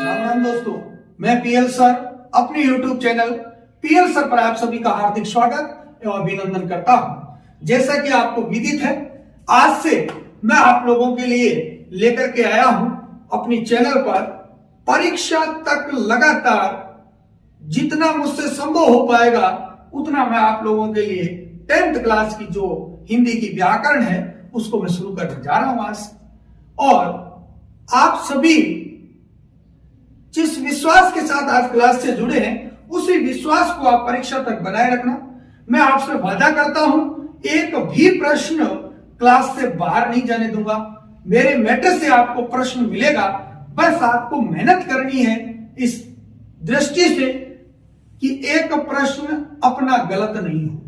राम राम दोस्तों, मैं PL sir अपने YouTube चैनल पीएल सर पर आप सभी का हार्दिक स्वागत एवं अभिनंदन करता हूं। जैसा कि आपको विदित है, आज से मैं आप लोगों के लिए लेकर के आया हूं अपनी चैनल पर परीक्षा तक लगातार जितना मुझसे संभव हो पाएगा उतना मैं आप लोगों के लिए 10th क्लास की जो हिंदी की व्याकरण है उसको मैं शुरू करने जा रहा हूं आज से। और आप सभी जिस विश्वास के साथ आज क्लास से जुड़े हैं उसी विश्वास को आप परीक्षा तक बनाए रखना। मैं आपसे वादा करता हूं, एक भी प्रश्न क्लास से बाहर नहीं जाने दूंगा। मेरे मैटर से आपको प्रश्न मिलेगा, बस आपको मेहनत करनी है इस दृष्टि से कि एक प्रश्न अपना गलत नहीं हो।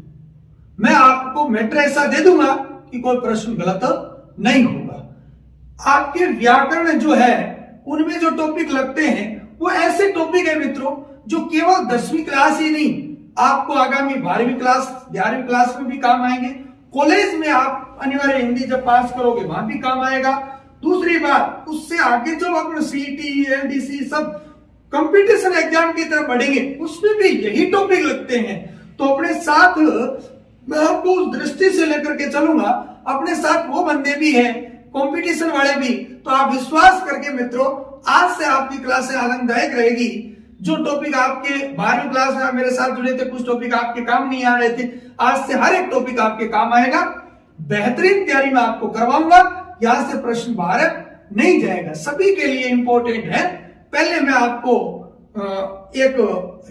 मैं आपको मैटर ऐसा दे दूंगा कि कोई प्रश्न गलत नहीं होगा। आपके व्याकरण जो है उनमें जो टॉपिक लगते हैं वो ऐसे टॉपिक है मित्रों जो केवल 10वीं क्लास ही नहीं, आपको आगामी 12वीं क्लास 11वीं क्लास में भी काम आएंगे। कॉलेज में आप अनिवार्य हिंदी जब पास करोगे वहां भी काम आएगा। दूसरी बात, उससे आगे जो अपने सीटी एलडीसी सब कंपटीशन एग्जाम की तरफ बढ़ेंगे उसमें भी यही टॉपिक लगते हैं। तो अपने साथ मैं आपको उस दृष्टि से लेकर के चलूंगा। अपने साथ वो बंदे भी हैं कंपटीशन वाले भी, तो आप विश्वास करके मित्रों आज से आपकी क्लासें आनंददायक रहेगी। जो टॉपिक आपके 12वीं क्लास में मेरे साथ जुड़े थे, कुछ टॉपिक आपके काम नहीं आ रहे थे, आज से हर एक टॉपिक आपके काम आएगा। बेहतरीन तैयारी में आपको करवाऊंगा, यहां से प्रश्न बाहर नहीं जाएगा, सभी के लिए इंपॉर्टेंट है। पहले मैं आपको एक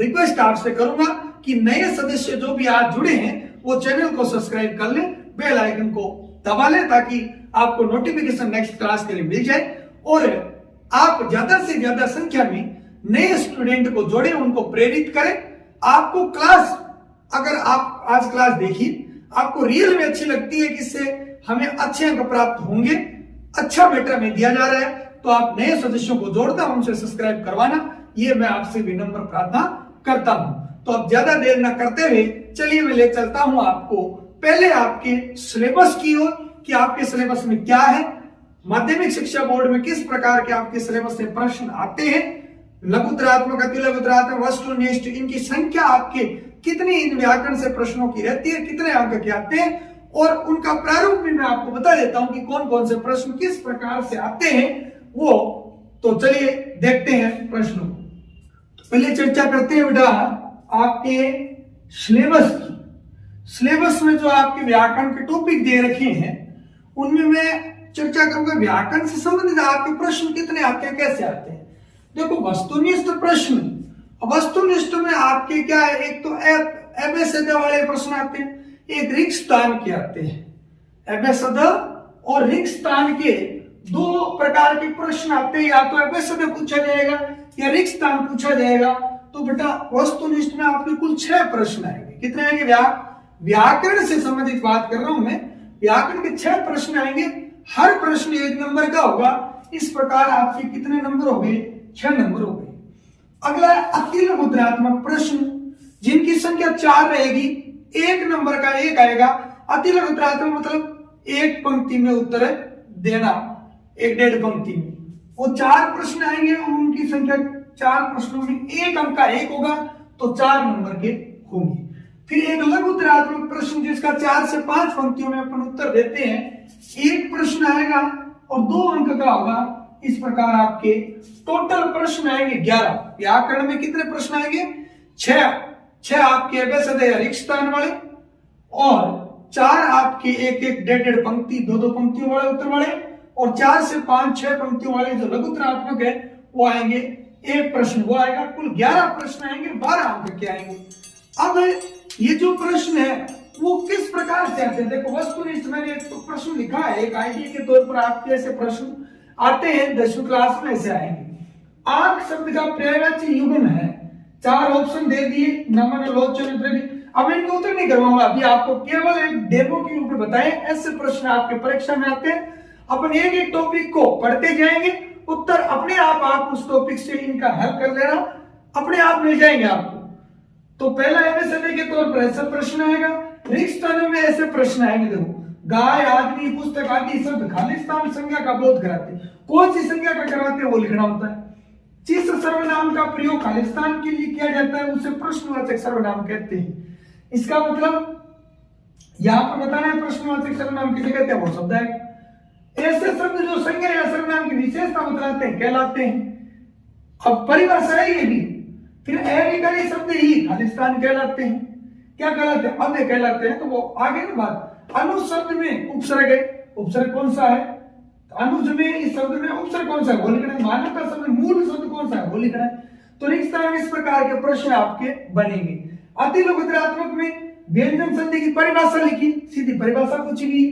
रिक्वेस्ट आपसे करूंगा कि नए सदस्य जो भी आज जुड़े हैं वो चैनल को सब्सक्राइब कर लें, बेल आइकन को दबा लें ताकि आपको नोटिफिकेशन नेक्स्ट क्लास के लिए मिल जाए। और आप ज्यादा से ज्यादा संख्या में नए स्टूडेंट को जोड़े, उनको प्रेरित करें। आपको क्लास, अगर आप आज क्लास देखिए, आपको रियल में अच्छी लगती है कि इससे हमें अच्छे अंक प्राप्त होंगे, अच्छा मैटर में दिया जा रहा है, तो आप नए सदस्यों को जोड़ना, उनसे सब्सक्राइब करवाना, ये मैं आपसे विनम्र प्रार्थना करता हूं। तो अब ज्यादा देर ना करते हुए चलिए मैं ले चलता हूं आपको पहले आपके सिलेबस की ओर कि आपके सिलेबस में क्या है, माध्यमिक शिक्षा बोर्ड में किस प्रकार के आपके सिलेबस से प्रश्न आते हैं, लघुतरात्मक, अतिलघुतरात्मक, वस्तुनिष्ठ, इनकी संख्या आपके कितनी इन व्याकरण से प्रश्नों की रहती है, कितने अंक के आते हैं, और उनका प्रारूप भी मैं आपको बता देता हूं कि कौन कौन से प्रश्न किस प्रकार से आते हैं वो। तो चलिए देखते हैं प्रश्नों को। तो पहले चर्चा करते हैं बेटा आपके सिलेबस की। सिलेबस में जो आपके व्याकरण के टॉपिक दे रखे हैं उनमें मैं चर्चा करूंगा व्याकरण से संबंधित आपके प्रश्न कितने आते हैं, कैसे आते हैं। देखो, वस्तुनिष्ठ प्रश्न, वस्तुनिष्ठ में आपके क्या है, एक तो एबेसद वाले प्रश्न आते हैं, एक रिक्त स्थान के आते हैं। एबेसद और रिक्त स्थान के दो प्रकार के प्रश्न आते हैं, या तो एबेसद पूछा जाएगा या रिक्त स्थान पूछा जाएगा। तो बेटा वस्तुनिष्ठ में आपके कुल 6 प्रश्न आएंगे। कितने आएंगे? व्याकरण से संबंधित बात कर रहा हूं मैं, व्याकरण के 6 प्रश्न आएंगे, हर प्रश्न 1 नंबर का होगा। इस प्रकार आपके कितने नंबर हो गए? 6 नंबर हो गए। अगला अतिलघुतरात्मक प्रश्न, जिनकी संख्या 4 रहेगी, 1 नंबर का 1 आएगा। अतिलघुतरात्मक मतलब एक पंक्ति में उत्तर देना, 1.5 पंक्ति में, वो 4 प्रश्न आएंगे और उनकी संख्या 4 प्रश्नों में 1 अंक का 1 होगा, तो 4 नंबर के होंगे। फिर एक लघुतरात्मक प्रश्न जिसका 4 से 5 पंक्तियों में अपन उत्तर देते हैं, 1 प्रश्न आएगा और 2 अंक का होगा। इस प्रकार आपके टोटल प्रश्न आएंगे 11। व्याकरण में कितने प्रश्न आएंगे? 6 आपके एबेसद या रिक्त स्थान वाले, और 4 आपके 1-1, 1.5 पंक्ति, 2-2 पंक्तियों वाले उत्तर वाले, और 4 से 5-6 पंक्तियों वाले जो लघुतरात्मक है वो आएंगे 1 प्रश्न, वो आएगा। कुल 11 प्रश्न आएंगे, 12 अंक के आएंगे। अब ये जो प्रश्न है वो किस प्रकार से आते हैं? देखो, वस्तुनिष्ठ मैंने एक तो प्रश्न लिखा है, एक आइडिया के तौर पर आपके ऐसे प्रश्न आते हैं 10वीं क्लास में, ऐसे आएंगे। आंख शब्द का पर्यायवाची युग्म है, 4 ऑप्शन दे दिए, नमन, लोचन, द्रव्य। अब इनका उत्तर नहीं करवाऊंगा, अभी आपको केवल एक डेमो के रूप में बताएं। ऐसे प्रश्न आपके परीक्षा में आते हैं। अपन एक एक टॉपिक को पढ़ते जाएंगे, उत्तर अपने आप उस टॉपिक से इनका हल कर लेना, अपने आप मिल जाएंगे आपको। तो पहला एबेसद के तौर पर ऐसा प्रश्न आएगा, रिक्त स्थान में ऐसे प्रश्न आएंगे। देखो, गाय, आदमी, पुस्तक आदि शब्द खालिस्तान संज्ञा का बोध कराते हैं। कौन सी संज्ञा का कराते हैं वो लिखना होता है। जिस सर्वनाम का प्रयोग खालिस्तान के लिए किया जाता है उसे प्रश्नवाचक सर्वनाम कहते हैं। इसका मतलब यहां पर बताना है प्रश्नवाचक सर्वनाम किसे कहते हैं, वो शब्द है। ऐसे शब्द जो संज्ञा या सर्वनाम की विशेषता बतलाते हैं कहलाते हैं। अब परिभाषा है ये भी। फिर अविकारी शब्द ही खालिस्तान कहलाते हैं। क्या कहलाते हैं, अब कहलाते हैं, तो वो आगे ना बात। अनुज शब्द में उपसर्ग है, उपसर्ग कौन सा है, अनुज में इस शब्द में उपसर्ग कौन सा है, वो लिखना है। मान्यता शब्द में मूल शब्द कौन सा है, वो लिखना है। तो रिक्ता में इस प्रकार के प्रश्न आपके बनेंगे। अतिलोकत्रात्मक में व्यंजन संधि की परिभाषा लिखी, सीधी परिभाषा पूछी गई।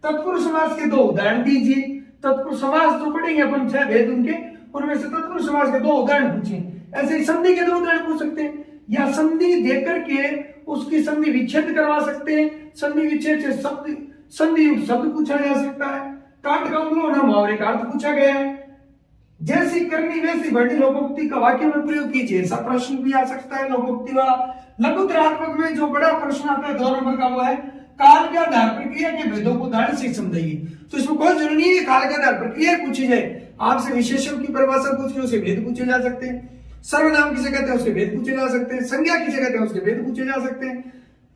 तत्पुरुष समास के 2 उदाहरण दीजिए। तत्पुरुष समास जो पढ़ेंगे अपन 6 भेद उनके, उनमें से तत्पुरुष समास के 2 उदाहरण पूछे। ऐसे ही संधि के 2 उदाहरण पूछ सकते हैं, या संधि देकर के उसकी संधि विच्छेद करवा सकते हैं। संधि विच्छेद से शब्द संधि युक्त शब्द पूछा जा सकता है। काट का उन्होंने मुहावरे का अर्थ पूछा गया है। जैसी करनी वैसी बढ़नी लोकोक्ति का वाक्य में प्रयोग कीजिए, ऐसा प्रश्न भी आ सकता है लोकोक्ति वाला। लघुत्रात्मक में जो बड़ा प्रश्न आता है 2 नंबर का, वो है काल के आधार प्रक्रिया के भेदों को उदाहरण से समझाइए। तो इसमें कोई जरूरी नहीं है काल के आधार प्रक्रिया पूछी जाए, आपसे विशेषण की परिभाषा पूछी, उसके भेद पूछे जा सकते हैं। सर्वनाम किसे कहते हैं, उसके भेद पूछे जा सकते हैं। संज्ञा किसे कहते हैं, उसके भेद पूछे जा सकते हैं।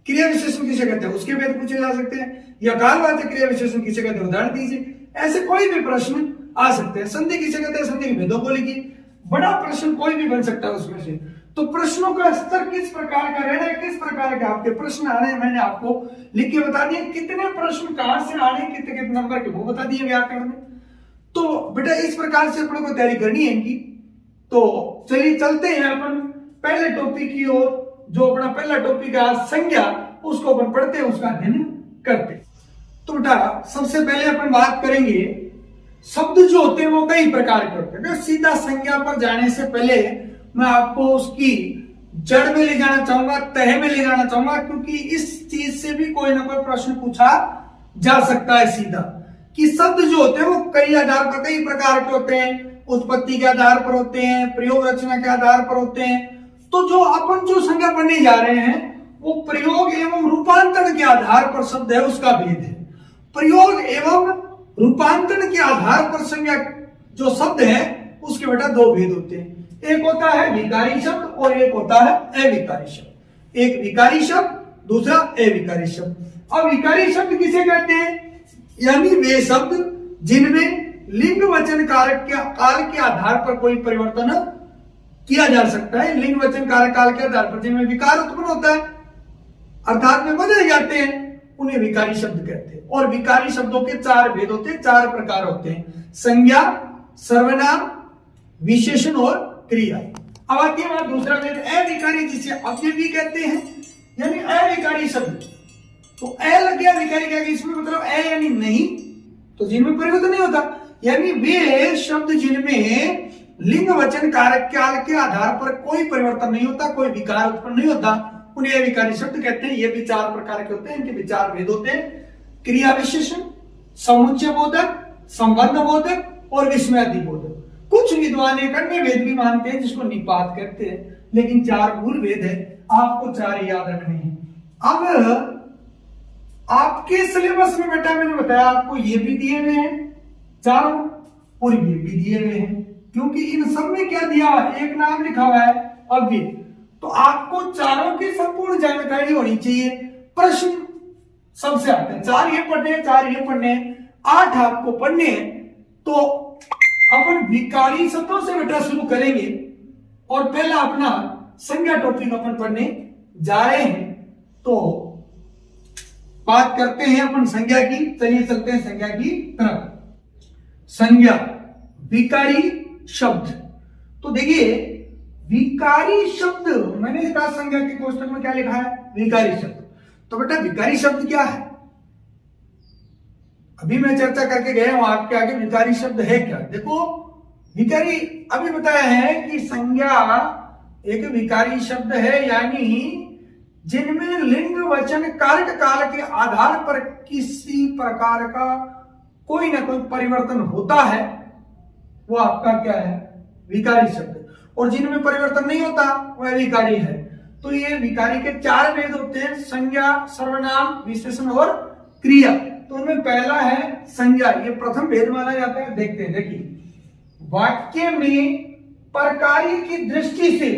क्रिया विशेषण किसे कहते हैं, उसके भेद पूछे जा सकते हैं। या कालवाचक क्रिया विशेषण किसे कहते हैं, उदाहरण दीजिए। ऐसे कोई भी प्रश्न आ सकते हैं। संधि किसे कहते हैं, संधि के भेदों को लिखिए। बड़ा प्रश्न कोई भी बन सकता है उसमें से। तो प्रश्नों का स्तर किस प्रकार का रहना है, किस प्रकार के आपके प्रश्न आ रहे हैं, मैंने आपको लिख के बता दिया। कितने प्रश्न कहां से आ रहे हैं, कितने कितने नंबर के, वो बता दिए व्याकरण में। तो बेटा इस प्रकार से अपने को तैयारी करनी है इनकी। तो चलिए चलते हैं अपन पहले टॉपिक की ओर। जो अपना पहला टॉपिक है संज्ञा, उसको अपन पढ़ते हैं, उसका अध्ययन करते हैं। तो बेटा सबसे पहले अपन बात करेंगे, शब्द जो होते हैं वो कई प्रकार के होते हैं। सीधा संज्ञा पर जाने से पहले मैं आपको उसकी जड़ में ले जाना चाहूंगा, तह में ले जाना चाहूंगा, क्योंकि इस चीज से भी कोई ना कोई प्रश्न पूछा जा सकता है सीधा। कि शब्द जो होते हैं वो कई आधार पर, कई प्रकार के होते हैं। उत्पत्ति के आधार पर होते हैं, प्रयोग रचना के आधार पर होते हैं। तो जो अपन जो संज्ञा पढ़ने जा रहे हैं वो प्रयोग एवं रूपांतरण के आधार पर शब्द है, उसका भेद है। प्रयोग एवं रूपांतरण के आधार पर संज्ञा जो शब्द है उसके बेटा 2 भेद होते हैं। एक होता है विकारी शब्द और एक होता है अविकारी शब्द। एक विकारी शब्द, दूसरा अविकारी शब्द। अब विकारी शब्द किसे कहते हैं, यानी वे शब्द जिनमें लिंग वचन कारक के काल के आधार पर कोई परिवर्तन किया जा सकता है। लिंग वचन कारक काल के आधार पर जिनमें विकार उत्पन्न होता है, अर्थात में बदल जाते हैं, उन्हें विकारी शब्द कहते हैं। और विकारी शब्दों के 4 भेद होते हैं, 4 प्रकार होते हैं। संज्ञा, सर्वनाम, विशेषण और क्रिया। अब आती है हमारा दूसरा भेद अविकारी, जिसे अव्यय भी कहते हैं, यानी अविकारी शब्द। तो अ लग गया, विकारी क्या, इसमें मतलब अ यानी नहीं, तो जिनमें परिवर्तन नहीं होता, यानी वे शब्द जिनमें लिंग वचन कारक काल के आधार पर कोई परिवर्तन नहीं होता, कोई विकार उत्पन्न नहीं होता, उन्हें अविकारी शब्द कहते हैं। ये भी 4 प्रकार के होते हैं, इनके भी 4 भेद होते हैं। क्रिया विशेषण, समुच्चय बोधक, संबंध बोधक और विस्मयादि बोधक। कुछ विद्वान एक अन्य भेद भी मानते हैं जिसको निपात कहते हैं, लेकिन 4 मूल भेद है, आपको 4 याद रखने हैं। अब आपके सिलेबस में बेटा मैंने बताया आपको ये भी दिए हुए हैं 4 और ये भी दिए हुए हैं, क्योंकि इन सब में क्या दिया, एक नाम लिखा हुआ है अव्यय। तो आपको चारों की संपूर्ण जानकारी होनी चाहिए। प्रश्न सबसे आते हैं, 4 ये पढ़ने हैं, 4 ये पढ़ने हैं, 8 आपको पढ़ने हैं। तो अपन विकारी शब्दों से बेटा शुरू करेंगे और पहला अपना संज्ञा टॉपिक अपन पढ़ने जा रहे हैं। तो बात करते हैं अपन संज्ञा की, चलिए चलते हैं संज्ञा की तरफ। संज्ञा, विकारी शब्द। तो देखिए विकारी शब्द, मैंने कहा संज्ञा के क्वेश्चन में क्या लिखा है, विकारी शब्द। तो बेटा विकारी शब्द क्या है, अभी मैं चर्चा करके गया हूं आपके आगे। विकारी शब्द है क्या, देखो विकारी अभी बताया है कि संज्ञा एक विकारी शब्द है, यानी जिनमें लिंग वचन कारक काल के आधार पर किसी प्रकार का कोई ना कोई परिवर्तन होता है, वो आपका क्या है, विकारी शब्द। और जिनमें परिवर्तन नहीं होता वह विकारी है। तो ये विकारी के 4 भेद होते हैं, संज्ञा, सर्वनाम, विशेषण और क्रिया। तो उनमें पहला है संज्ञा, ये प्रथम भेद माना जाता है। देखते हैं, देखिए वाक्य में परकारी की दृष्टि से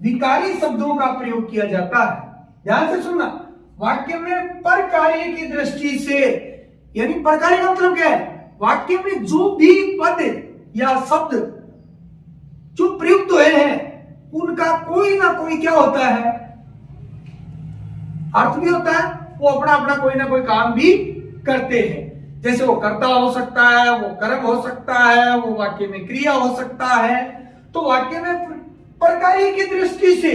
विकारी शब्दों का प्रयोग किया जाता है। ध्यान से सुनना, वाक्य में परकारी की दृष्टि से, यानी परकारी का मतलब क्या है? वाक्य में जो भी पद या शब्द जो प्रयुक्त हुए हैं उनका कोई ना कोई क्या होता है, अर्थ भी होता है, वो अपना अपना कोई ना कोई काम भी करते हैं। जैसे वो कर्ता हो सकता है, वो कर्म हो सकता है, वो वाक्य में क्रिया हो सकता है। तो वाक्य में परकारी की दृष्टि से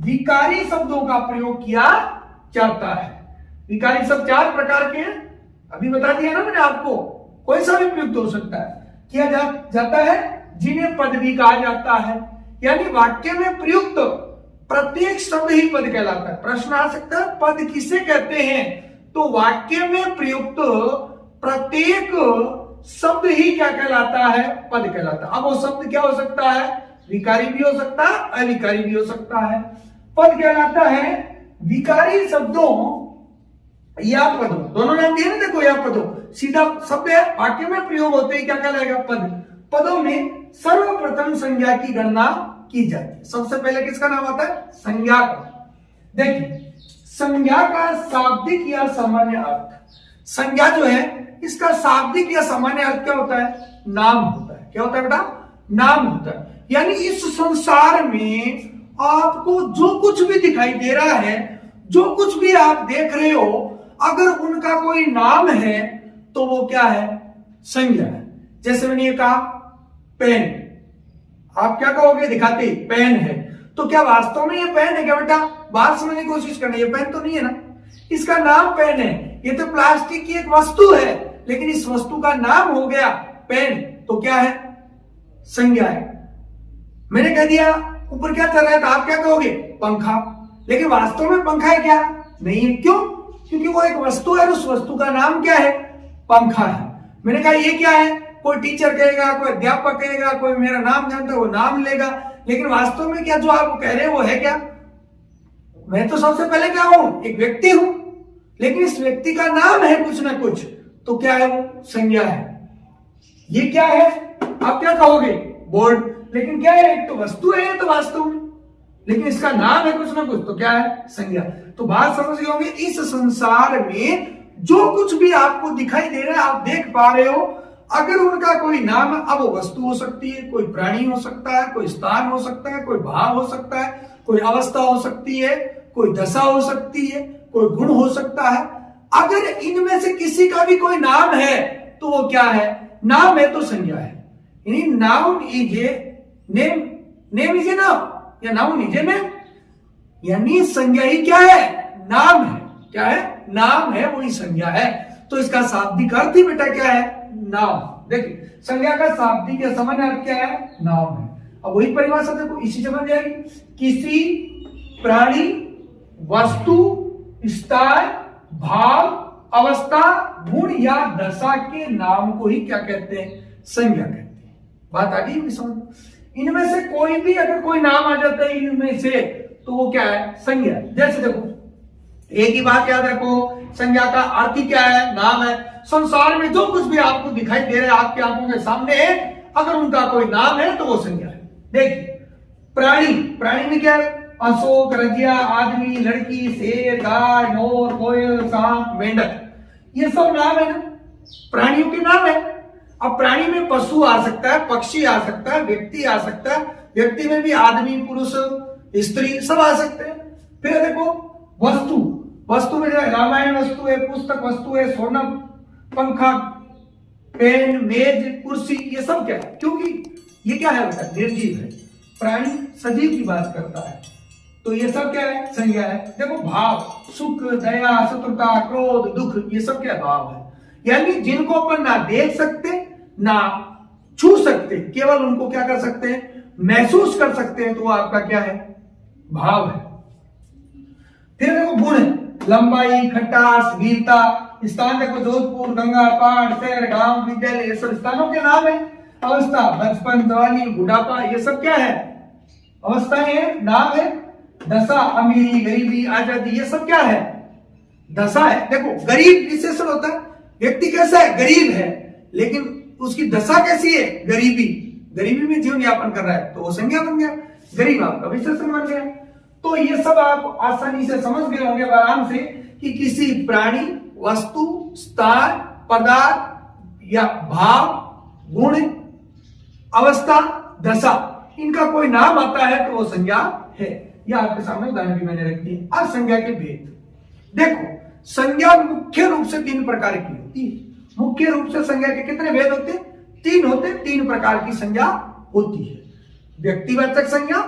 विकारी शब्दों का प्रयोग किया जाता है। विकारी शब्द 4 प्रकार के हैं, अभी बता दिया ना मैंने आपको, कोई सा भी प्रयुक्त हो सकता है, किया जाता है, जिन्हें पद भी कहा जाता है। यानी वाक्य में प्रयुक्त प्रत्येक शब्द ही पद कहलाता है। प्रश्न आ सकता है पद किसे कहते हैं? तो वाक्य में प्रयुक्त प्रत्येक शब्द ही क्या कहलाता है? पद कहलाता है। अब वो शब्द क्या हो सकता है? विकारी भी हो सकता है, अविकारी भी हो सकता है। पद कहलाता है विकारी शब्दों या पदों, दोनों नाम दिए ना, देखो या पदों सीधा शब्द है, वाक्य में प्रयोग होते ही क्या कहलाएगा? पद। पदों में सर्वप्रथम संज्ञा की गणना की जाती है। सबसे पहले किसका नाम आता है? संज्ञा का। देखिए, संज्ञा का शाब्दिक या सामान्य अर्थ, संज्ञा जो है इसका शाब्दिक या सामान्य अर्थ क्या होता है? नाम होता है। क्या होता है बेटा? नाम होता है। यानी इस संसार में आपको जो कुछ भी दिखाई दे रहा है, जो कुछ भी आप देख रहे हो, अगर उनका कोई नाम है तो वो क्या है? संज्ञा है। जैसे मैंने ये कहा पेन, आप क्या कहोगे दिखाते? पेन है। तो क्या वास्तव में ये पेन है क्या बेटा? बात समझने की कोशिश करना, ये पेन तो नहीं है ना, इसका नाम पेन है। ये तो प्लास्टिक की एक वस्तु है, लेकिन इस वस्तु का नाम हो गया पेन, तो क्या है? संज्ञा है। मैंने कह दिया ऊपर क्या चल रहा है, तो आप क्या कहोगे? पंखा। लेकिन वास्तव में पंखा है क्या? नहीं है। क्यों? क्योंकि वो एक वस्तु है, उस वस्तु का नाम क्या है? पंखा है। मैंने कहा ये क्या है? कोई टीचर कहेगा, कोई अध्यापक कहेगा, कोई मेरा नाम जानता है वो नाम लेगा, लेकिन वास्तव में क्या जो आप कह रहे हो वो है क्या? मैं तो सबसे पहले क्या हूं? एक व्यक्ति हूं, लेकिन इस व्यक्ति का नाम है कुछ ना कुछ, तो क्या है वो? संज्ञा है। ये क्या है? आप क्या कहोगे? बोर्ड। लेकिन क्या है? एक तो वस्तु है ये तो वास्तव में, लेकिन इसका नाम है कुछ ना कुछ, तो क्या है? संज्ञा। तो बात समझ गए होंगे, इस संसार में जो कुछ भी आपको दिखाई दे रहा है, आप देख पा रहे हो, अगर उनका कोई नाम है, अब वो वस्तु हो सकती है, कोई प्राणी हो सकता है, कोई स्थान हो सकता है, कोई भाव हो सकता है, कोई अवस्था हो सकती है, कोई दशा हो सकती है, कोई गुण हो सकता है। अगर इनमें से किसी का भी कोई नाम है तो वो क्या है? नाम है तो संज्ञा है। यानी noun is a name, name is a noun, या नाउन इज ए नेम। यानी संज्ञा ही क्या है? नाम है। क्या है? नाम है, वही संज्ञा है। तो इसका शाब्दिक अर्थ ही बेटा क्या है? नाम। देखिए, संज्ञा का शाब्दिक या सामान्य अर्थ क्या है? नाम है। अब वही परिभाषा देखो, इसी समझ जाएगी। किसी प्राणी, वस्तु, स्थान, भाव, अवस्था, गुण या दशा के नाम को ही क्या कहते हैं? संज्ञा कहते हैं। बात आ गई होगी समझ? इनमें से कोई भी अगर कोई नाम आ जाता है इनमें से, तो वो क्या है? संज्ञा। जैसे देखो, एक ही बात याद रखो, संज्ञा का अर्थ ही क्या है? नाम है। संसार में जो कुछ भी आपको दिखाई दे रहा है, आपकी आंखों के सामने है, अगर उनका कोई नाम है तो वो संज्ञा है। देखिए, प्राणी, प्राणी में क्या है? अशोक, रजिया, आदमी, लड़की, शेर, गाय, मोर, कोयल, सांप, मेंढक, ये सब नाम है ना, प्राणियों के नाम है। अब प्राणी में पशु आ सकता है, पक्षी आ सकता है, व्यक्ति आ सकता है, व्यक्ति में भी आदमी, पुरुष, स्त्री सब आ सकते हैं। फिर देखो वस्तु, वस्तु में रामायण वस्तु है, पुस्तक वस्तु है, सोना, पंखा, पेन, मेज, कुर्सी, ये सब क्या है? क्योंकि ये क्या है बेटा? निर्जीव है। प्राणी सजीव की बात करता है, तो ये सब क्या है? संज्ञा है। देखो भाव, सुख, दया, शत्रुता, क्रोध, दुख, ये सब क्या भाव है? यानी जिनको अपन ना देख सकते ना छू सकते, केवल उनको क्या कर सकते हैं? महसूस कर सकते हैं, तो वो आपका क्या है? भाव है। फिर देखो गुण, लंबाई, खटास, वीरता, स्थान देखो जोधपुर, गंगा, पहाड़, शहर, गांव, विद्यालय, ये सब स्थानों के नाम है। अवस्था, बचपन, जवानी, बुढ़ापा, ये सब क्या है? अवस्थाएं है, नाम है। दशा, अमीरी, गरीबी, आजादी, ये सब क्या है? दशा है। देखो गरीब विशेषण होता है, व्यक्ति कैसा है? गरीब है, लेकिन उसकी दशा कैसी है? गरीबी, गरीबी में जीवन यापन कर रहा है तो वो संज्ञा बन गया, गरीब आपका विशेषण बन गया। तो ये सब आप आसानी से समझ गए होंगे आराम से कि किसी प्राणी, वस्तु, स्थान, पदार्थ या भाव, गुण, अवस्था, दशा, इनका कोई नाम आता है तो वो संज्ञा है। यह आपके सामने उदाहरण भी मैंने रख दी। अब संज्ञा के भेद देखो। संज्ञा मुख्य रूप से 3 प्रकार की होती है। मुख्य रूप से संज्ञा के कितने भेद होते हैं? 3 होते हैं। 3 प्रकार की संज्ञा होती है। व्यक्तिवाचक संज्ञा,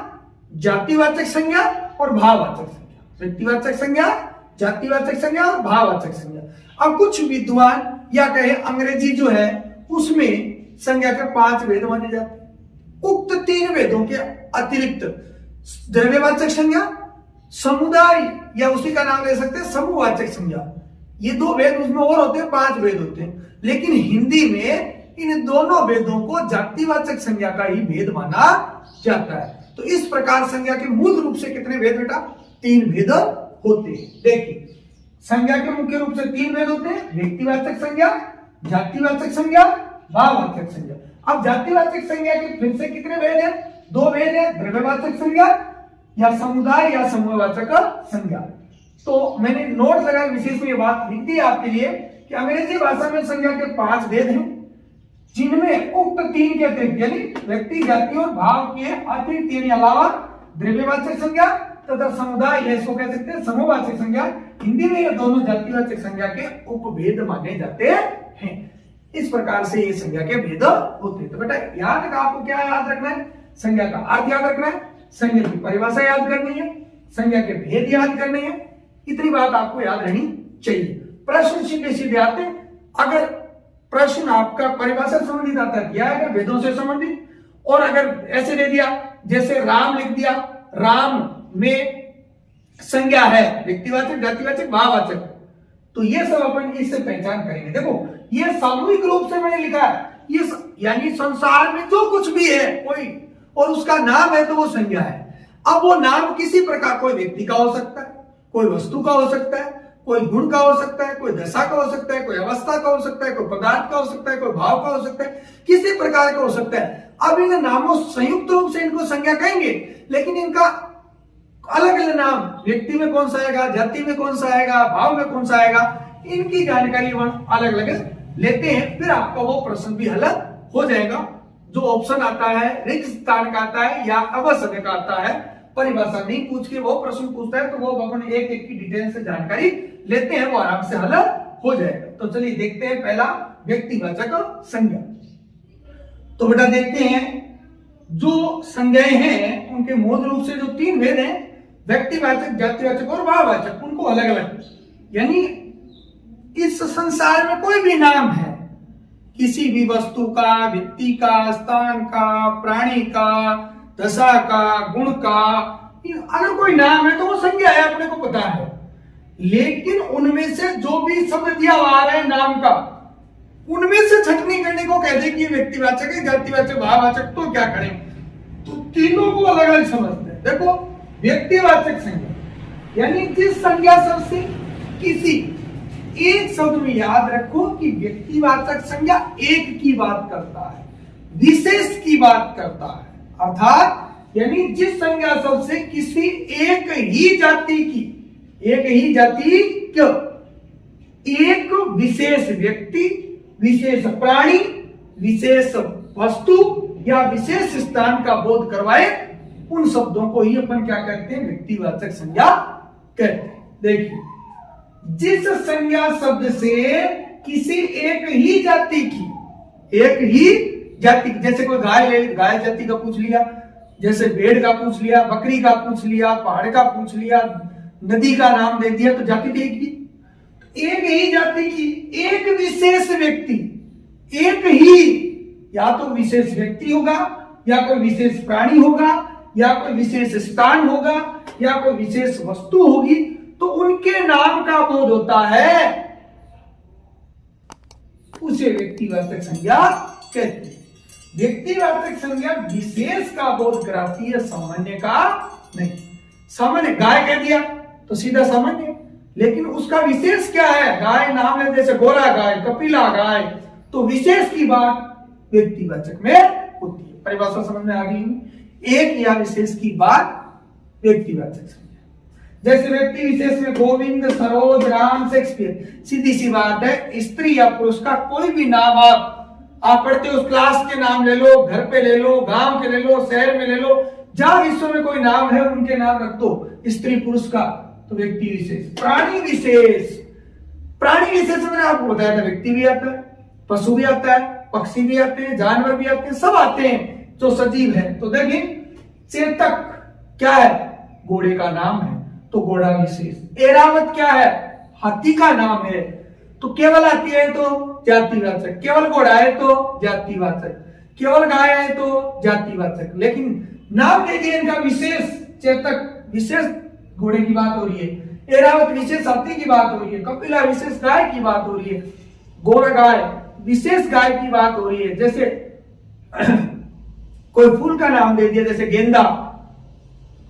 जातिवाचक संज्ञा और भाववाचक संज्ञा। व्यक्तिवाचक संज्ञा, जातिवाचक संज्ञा और भाववाचक संज्ञा। अब कुछ विद्वान या कहे अंग्रेजी जो है उसमें संज्ञा के 5 भेद माने जाते हैं। उक्त 3 भेदों के अतिरिक्त द्रव्यवाचक संज्ञा, समुदाय या उसी का नाम ले सकते हैं समूहवाचक संज्ञा, ये 2 भेद उसमें और होते हैं, 5 भेद होते हैं। लेकिन हिंदी में इन दोनों भेदों को जातिवाचक संज्ञा का ही भेद माना जाता है। तो इस प्रकार संज्ञा के मूल रूप से कितने भेद बेटा? 3 भेद होते हैं। देखिए संज्ञा के मुख्य रूप से 3 भेद होते हैं। व्यक्तिवाचक संज्ञा, जातिवाचक संज्ञा, भाववाचक संज्ञा। अब जातिवाचक संज्ञा के फिर से कितने भेद हैं? 2 भेद है। द्रव्यवाचक संज्ञा या समुदाय या समूहवाचक संज्ञा। तो मैंने नोट लगाया, विशेष में ये बात लिख दी आपके लिए कि अंग्रेजी भाषा में संज्ञा के 5 भेद हैं, जिनमें उक्त 3 के अतिरिक्त यानी व्यक्ति, जाति और भाव के अतिरिक्त यानी अलावा द्रव्यवाचक संज्ञा तथा समुदाय या इसको कह सकते हैं समूहवाचक संज्ञा, हिंदी में ये दोनों जातिवाचक संज्ञा के उपभेद माने जाते हैं। इस प्रकार से ये संज्ञा के भेद होते हैं। तो बेटा यहाँ तक आपको क्या याद रखना है? संज्ञा का अर्थ याद रखना है, संज्ञा की परिभाषा याद करनी है, संज्ञा के भेद याद करने हैं। इतनी बात आपको याद रहनी चाहिए। प्रश्न सीधे सीधे आते हैं। अगर प्रश्न आपका परिभाषा से संबंधित आता है क्या है? भेदों से संबंधित। और अगर ऐसे दे दिया जैसे राम लिख दिया, राम में संज्ञा है व्यक्तिवाचक, जातिवाचक, भाववाचक, तो ये सब अपन इससे पहचान करेंगे। देखो ये सामूहिक रूप से मैंने लिखा है, ये यानी संसार में जो कुछ भी है कोई और उसका नाम है तो वो संज्ञा है। अब वो नाम किसी प्रकार, कोई व्यक्ति का हो सकता है, कोई वस्तु का हो सकता है, कोई गुण का हो सकता है, कोई दशा का हो सकता है, कोई अवस्था का हो सकता है, कोई पदार्थ का हो सकता है, कोई भाव का हो सकता है, किसी प्रकार का हो सकता है। अब इन नामों संयुक्त रूप से इनको संज्ञा कहेंगे, लेकिन इनका अलग अलग नाम, व्यक्ति में कौन सा आएगा, जाति में कौन सा आएगा, भाव में कौन सा आएगा, इनकी जानकारी हम अलग अलग लेते हैं। फिर आपका वो प्रश्न भी हल हो जाएगा। जो ऑप्शन आता है रिक्त स्थान का आता है या अवसर का आता है, परिभाषा नहीं पूछ के वो प्रश्न पूछता है, तो वो अपन एक एक की डिटेल से जानकारी लेते हैं, वो आराम से हल हो जाएगा। तो चलिए देखते हैं पहला व्यक्तिवाचक संज्ञा। तो बेटा देखते हैं जो संज्ञाएं हैं उनके मूल रूप से जो 3 भेद हैं, व्यक्तिवाचक, जातिवाचक और भाववाचक, उनको अलग अलग, यानी इस संसार में कोई भी नाम है, किसी भी वस्तु का, व्यक्ति का, स्थान का, प्राणी का, दशा का, गुण का, अगर कोई नाम है तो वो संज्ञा है, अपने को पता है। लेकिन उनमें से जो भी शब्द दिया हुआ है नाम का, उनमें से छटनी करने को कह दे कि व्यक्तिवाचक है, जातिवाचक, भाववाचक, तो क्या करें? तो तीनों को अलग अलग समझते हैं। देखो व्यक्तिवाचक संज्ञा यानी जिस संज्ञा शब्द से किसी एक शब्द में याद रखो कि व्यक्तिवाचक संज्ञा एक की बात करता है, विशेष की बात करता है। अर्थात यानी जिस संज्ञा शब्द से किसी एक ही जाति की, एक ही जाति क्यों, एक विशेष व्यक्ति, विशेष प्राणी, विशेष वस्तु या विशेष स्थान का बोध करवाए, उन शब्दों को ही अपन क्या कहते हैं? व्यक्तिवाचक संज्ञा कहते हैं। देखिए जिस संज्ञा शब्द से किसी एक ही जाति की, एक ही जाति, जैसे कोई गाय ले, गाय जाति का पूछ लिया, जैसे भेड़ का पूछ लिया, बकरी का पूछ लिया, पहाड़ का पूछ लिया, नदी का नाम दे दिया, तो जाति तो एक ही, एक ही जाति की एक विशेष व्यक्ति, एक ही, या तो विशेष व्यक्ति होगा, या कोई विशेष प्राणी होगा, या कोई विशेष स्थान होगा, या कोई विशेष वस्तु होगी, तो उनके नाम का बोध होता है, उसे व्यक्तिवाचक संज्ञा कहते हैं। व्यक्तिवाचक संज्ञा विशेष का बोध कराती है, सामान्य का नहीं। सामान्य गाय कह दिया तो सीधा सामान्य, लेकिन उसका विशेष क्या है? गाय नाम है, जैसे गोरा गाय, कपिला गाय, तो विशेष की बात व्यक्तिवाचक में होती है। परिभाषा समझ में आ गई होगी। एक या विशेष की बात व्यक्तिवाचक संज्ञा। जैसे व्यक्ति विशेष में गोविंद, सरोज, राम, शेक्सपियर, सीधी सी बात है, स्त्री या पुरुष का कोई भी नाम आप पढ़ते हो, उस क्लास के नाम ले लो, घर पे ले लो, गांव के ले लो, शहर में ले लो, जहां विश्व में कोई नाम है उनके नाम रख दो, स्त्री पुरुष का, तो व्यक्ति विशेष। प्राणी विशेष, प्राणी विशेष मैंने आपको बताया था, व्यक्ति भी आता है, पशु भी आता है, पक्षी भी आते हैं, जानवर भी आते हैं, सब आते हैं जो सजीव है। तो देखिए चेतक क्या है, घोड़े का नाम है तो घोड़ा विशेष। एरावत क्या है, हाथी का नाम है। तो केवल हाथी है तो जातिवाचक, केवल घोड़ा है तो जातिवाचक, केवल गाय है तो जातिवाचक। लेकिन नाम दे दिए इनका विशेष, चेतक विशेष घोड़े की बात हो रही है, एरावत विशेष हाथी की बात हो रही है, कपिला विशेष गाय की बात हो रही है, गोरा गाय विशेष गाय की बात हो रही है। जैसे कोई फूल का नाम दे दिया, जैसे गेंदा,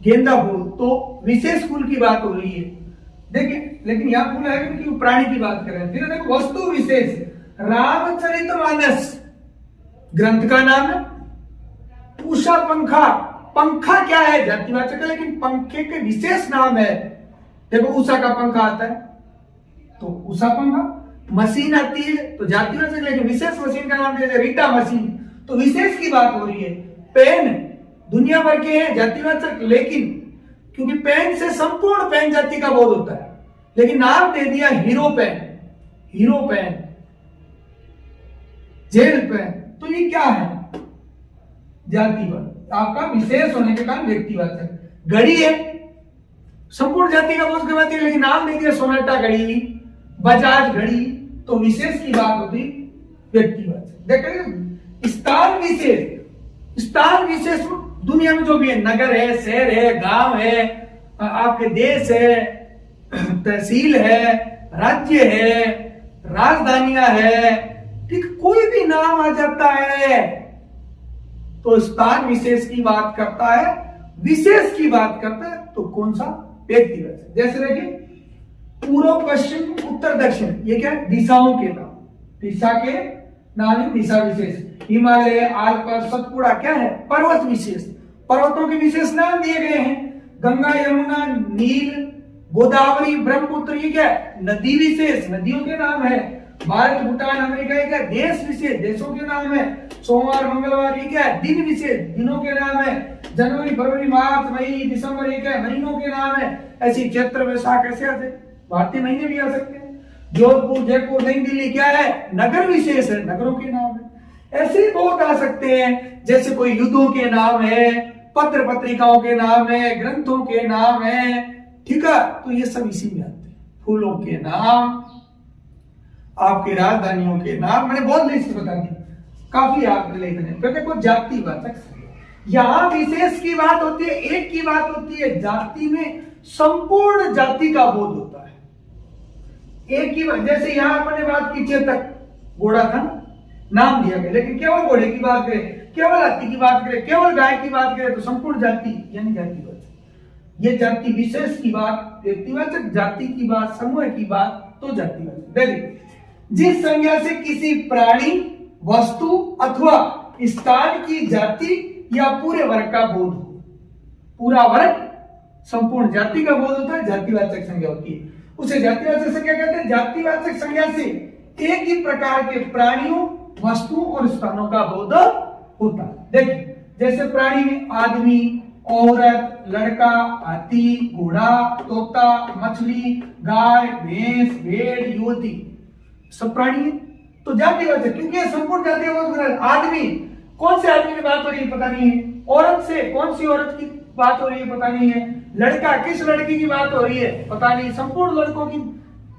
गेंदा फूल, तो विशेष फूल की बात हो रही है। देखिए लेकिन यहाँ फूल है क्योंकि प्राणी की बात कर रहे हैं। फिर देखो वस्तु विशेष, रामचरितमानस ग्रंथ का नाम है। उषा पंखा, पंखा क्या है, जातिवाचक है, लेकिन पंखे के विशेष नाम है। देखो उषा का पंखा आता है तो उषा पंखा। मशीन आती है तो जातिवाचक, लेकिन विशेष मशीन का नाम जैसे रीटा मशीन, तो विशेष की बात हो रही है। पेन दुनिया भर के हैं जातिवाचक, लेकिन क्योंकि पेन से संपूर्ण पेन जाति का बोध होता है, लेकिन नाम दे दिया hero pen, hero pen, gel pen, तो ये क्या है, जातिवाचक, आपका विशेष होने के कारण व्यक्तिवाचक। घड़ी है संपूर्ण जाति का बोध करवाती है, लेकिन नाम दे दिया सोनाटा घड़ी, बजाज घड़ी, तो विशेष की बात होती व्यक्तिवाचक। देखिए स्थान विशेष, स्थान विशेष दुनिया में जो भी है, नगर है, शहर है, गांव है, आपके देश है, तहसील है, राज्य है, राजधानियां है, ठीक, कोई भी नाम आ जाता है तो स्थान विशेष की बात करता है, विशेष की बात करता है तो कौन सा, व्यक्तिवाचक। जैसे देखिए पूर्व, पश्चिम, उत्तर, दक्षिण, ये क्या है, दिशाओं के नाम, दिशा के नाम है दिशा विशेष। हिमालय, आल्प्स, सतपुड़ा क्या है, पर्वत विशेष, पर्वतों के विशेष नाम दिए गए हैं। गंगा, यमुना, नील, गोदावरी, ब्रह्मपुत्र, ये क्या है, नदी विशेष, नदियों के नाम है। भारत, भूटान, अमेरिका, ये क्या है, देश विशेष, देशों के नाम है। सोमवार, मंगलवार, ये क्या है, दिन विशेष, दिनों के नाम है। जनवरी, फरवरी, मार्च, मई, दिसंबर, ये क्या है, महीनों के नाम है। ऐसी चैत्र, वैशाख ऐसे आते, भारतीय महीने भी आ सकते हैं। जोधपुर, जयपुर, नई दिल्ली क्या है, नगर विशेष है, नगरों के नाम है। ऐसे ही बहुत आ सकते हैं, जैसे कोई युद्धों के नाम है, पत्र पत्रिकाओं के नाम है, ग्रंथों के नाम है, ठीक है, तो ये सब इसी में आते हैं। फूलों के नाम, आपकी राजधानियों के नाम, मैंने बहुत लिस्ट बता दी, काफी आप लिखने। फिर देखो जातिवाचक, यहाँ विशेष की बात होती है, एक की बात होती है, जाति में संपूर्ण जाति का बोध होता है। एक की बात, जैसे यहाँ अपने बात की चेतक, घोड़ा था नाम दिया गया, लेकिन केवल घोड़े की बात करें, केवल हाथी की बात करें, केवल गाय की बात करें तो संपूर्ण जाति यानी जातिवाचक। ये जाति विशेष की बात व्यक्तिवाचक, जाति की बात, समूह की बात तो जातिवाचक। देखिए जिस संज्ञा से किसी प्राणी, वस्तु अथवा स्थान की जाति या पूरे वर्ग का बोध हो, पूरा वर्ग संपूर्ण जाति का बोध होता है, जातिवाचक संज्ञा होती है, उसे जातिवाचक संज्ञा कहते हैं। जातिवाचक संज्ञा से एक ही प्रकार के प्राणियों, वस्तुओं और स्थानों का बोध होता है। देखिए जैसे प्राणी में आदमी, औरत, लड़का, हाथी, घोड़ा, तोता, मछली, गाय, भैंस, भेड़, युवती, सब प्राणी है तो जातिवाचक, क्योंकि संपूर्ण जाति का बोध। आदमी, कौन से आदमी की बात हो रही है पता नहीं है, औरत से कौन सी औरत की बात हो रही है पता नहीं है, लड़का किस लड़की की बात हो रही है पता नहीं, संपूर्ण लड़कों की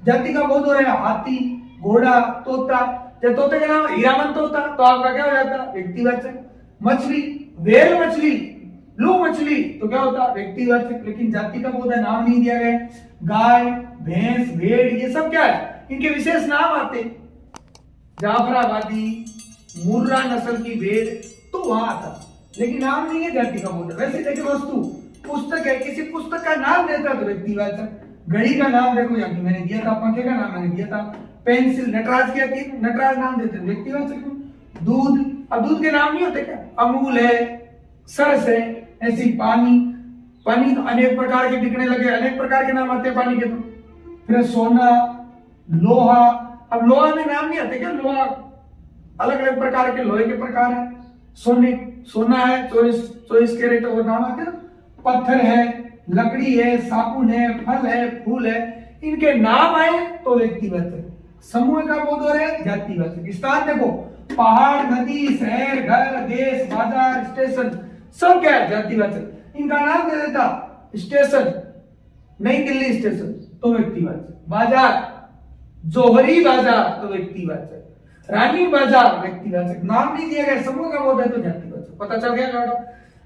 जाति का बोध हो रहा है। हाथी, घोड़ा, तोता, जब तोते का नाम हीरामन तोता तो आपका क्या हो जाता, व्यक्तिवाचक। मछली, व्हेल मछली, ब्लू मछली, तो क्या होता, व्यक्तिवाचक, लेकिन जाति का बोध है, नाम नहीं दिया गया। गाय, भैंस, भेड़, ये सब क्या है, इनके विशेष नाम आते, जाफराबादी, मुर्रा नस्ल की भेड़, तो वहां आता, लेकिन नाम नहीं है, जाति का बोध है। वैसे देखिए वस्तु, पुस्तक है, किसी पुस्तक का नाम देता तो व्यक्तिवाचक। घड़ी का नाम देखो यहाँ मैंने दिया था, पंखे का नाम मैंने दिया था, पेंसिल, नटराज क्या थी, नटराज नाम देते व्यक्तिवाचक। दूध, अब दूध के नाम नहीं होते क्या? अमूल है, सरस है, ऐसी पानी। पानी तो अनेक प्रकार के बिकने लगे, अनेक प्रकार के नाम आते हैं पानी के। तो फिर सोना, लोहा। अब लोहा में नाम नहीं आते क्या? लोहा अलग अलग प्रकार के लोहे के प्रकार है। सोना है 24 कैरेट, और नाम आते हैं। पत्थर है, लकड़ी है, साबुन है, फल है, फूल है। इनके नाम आए तो व्यक्तिवाचक। समूह का बोध हो रहा है जातिवाचक। स्थान देखो, पहाड़, नदी, शहर, घर, देश, बाजार, स्टेशन, सब क्या है? जातिवाचक। इनका नाम दे देता स्टेशन, नई दिल्ली स्टेशन, तो व्यक्तिवाचक। बाजार, जोहरी बाजार, तो व्यक्तिवाचक। रानी बाजार, व्यक्तिवाचक। नाम नहीं दिया गया, समूह का बोध है तो जातिवाचक। पता चल गया गाड़ा?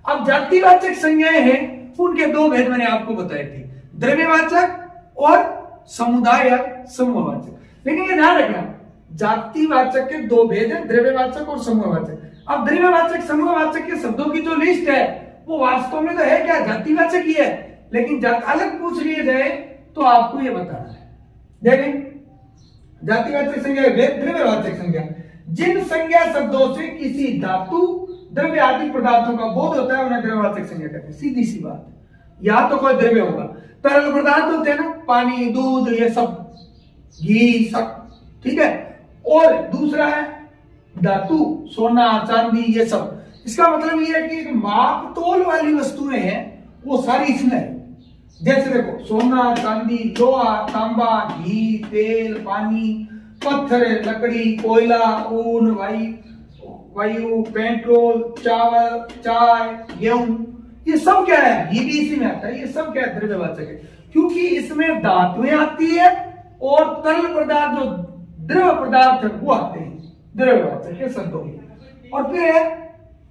अब जातिवाचक संज्ञाएं हैं, उनके दो भेद मैंने आपको बताए थे, द्रव्यवाचक और समुदाय या समूहवाचक। लेकिन ये ध्यान रखना, जातिवाचक के दो भेद हैं, द्रव्यवाचक और समूहवाचक। अब द्रव्यवाचक समूहवाचक के शब्दों की जो लिस्ट है वो वास्तव में तो है क्या? जातिवाचक ही है, लेकिन अलग पूछ लिए जाए तो आपको ये बताना है। देखें, जातिवाचक संज्ञा, द्रव्यवाचक संज्ञा, जिन संज्ञा शब्दों से किसी धातु, द्रव्य आदि पदार्थों का बोध होता है उन्हें द्रव्यवाचक संज्ञा कहते हैं। सीधी सी बात, या तो कोई द्रव्य होगा, तरल पदार्थ होते हैं ना, पानी, दूध, ये सब, घी, सब, ठीक है। और दूसरा है धातु, सोना, चांदी, ये सब। इसका मतलब ये है कि एक माप तोल वाली वस्तुएं हैं वो सारी इसमें है। जैसे देखो, सोना, चांदी, लोहा, तांबा, घी, तेल, पानी, पत्थर, लकड़ी, कोयला, ऊन, वायु, पेट्रोल, चावल, चाय, गेहूं, ये सब क्या है? घी भी इसी में आता है। ये सब क्या है? द्रव्यवाचक है, क्योंकि इसमें धातुएं आती है और तरल पदार्थ, जो द्रव पदार्थ है, वो आते हैं द्रव्यवाचक के शब्दों में। और फिर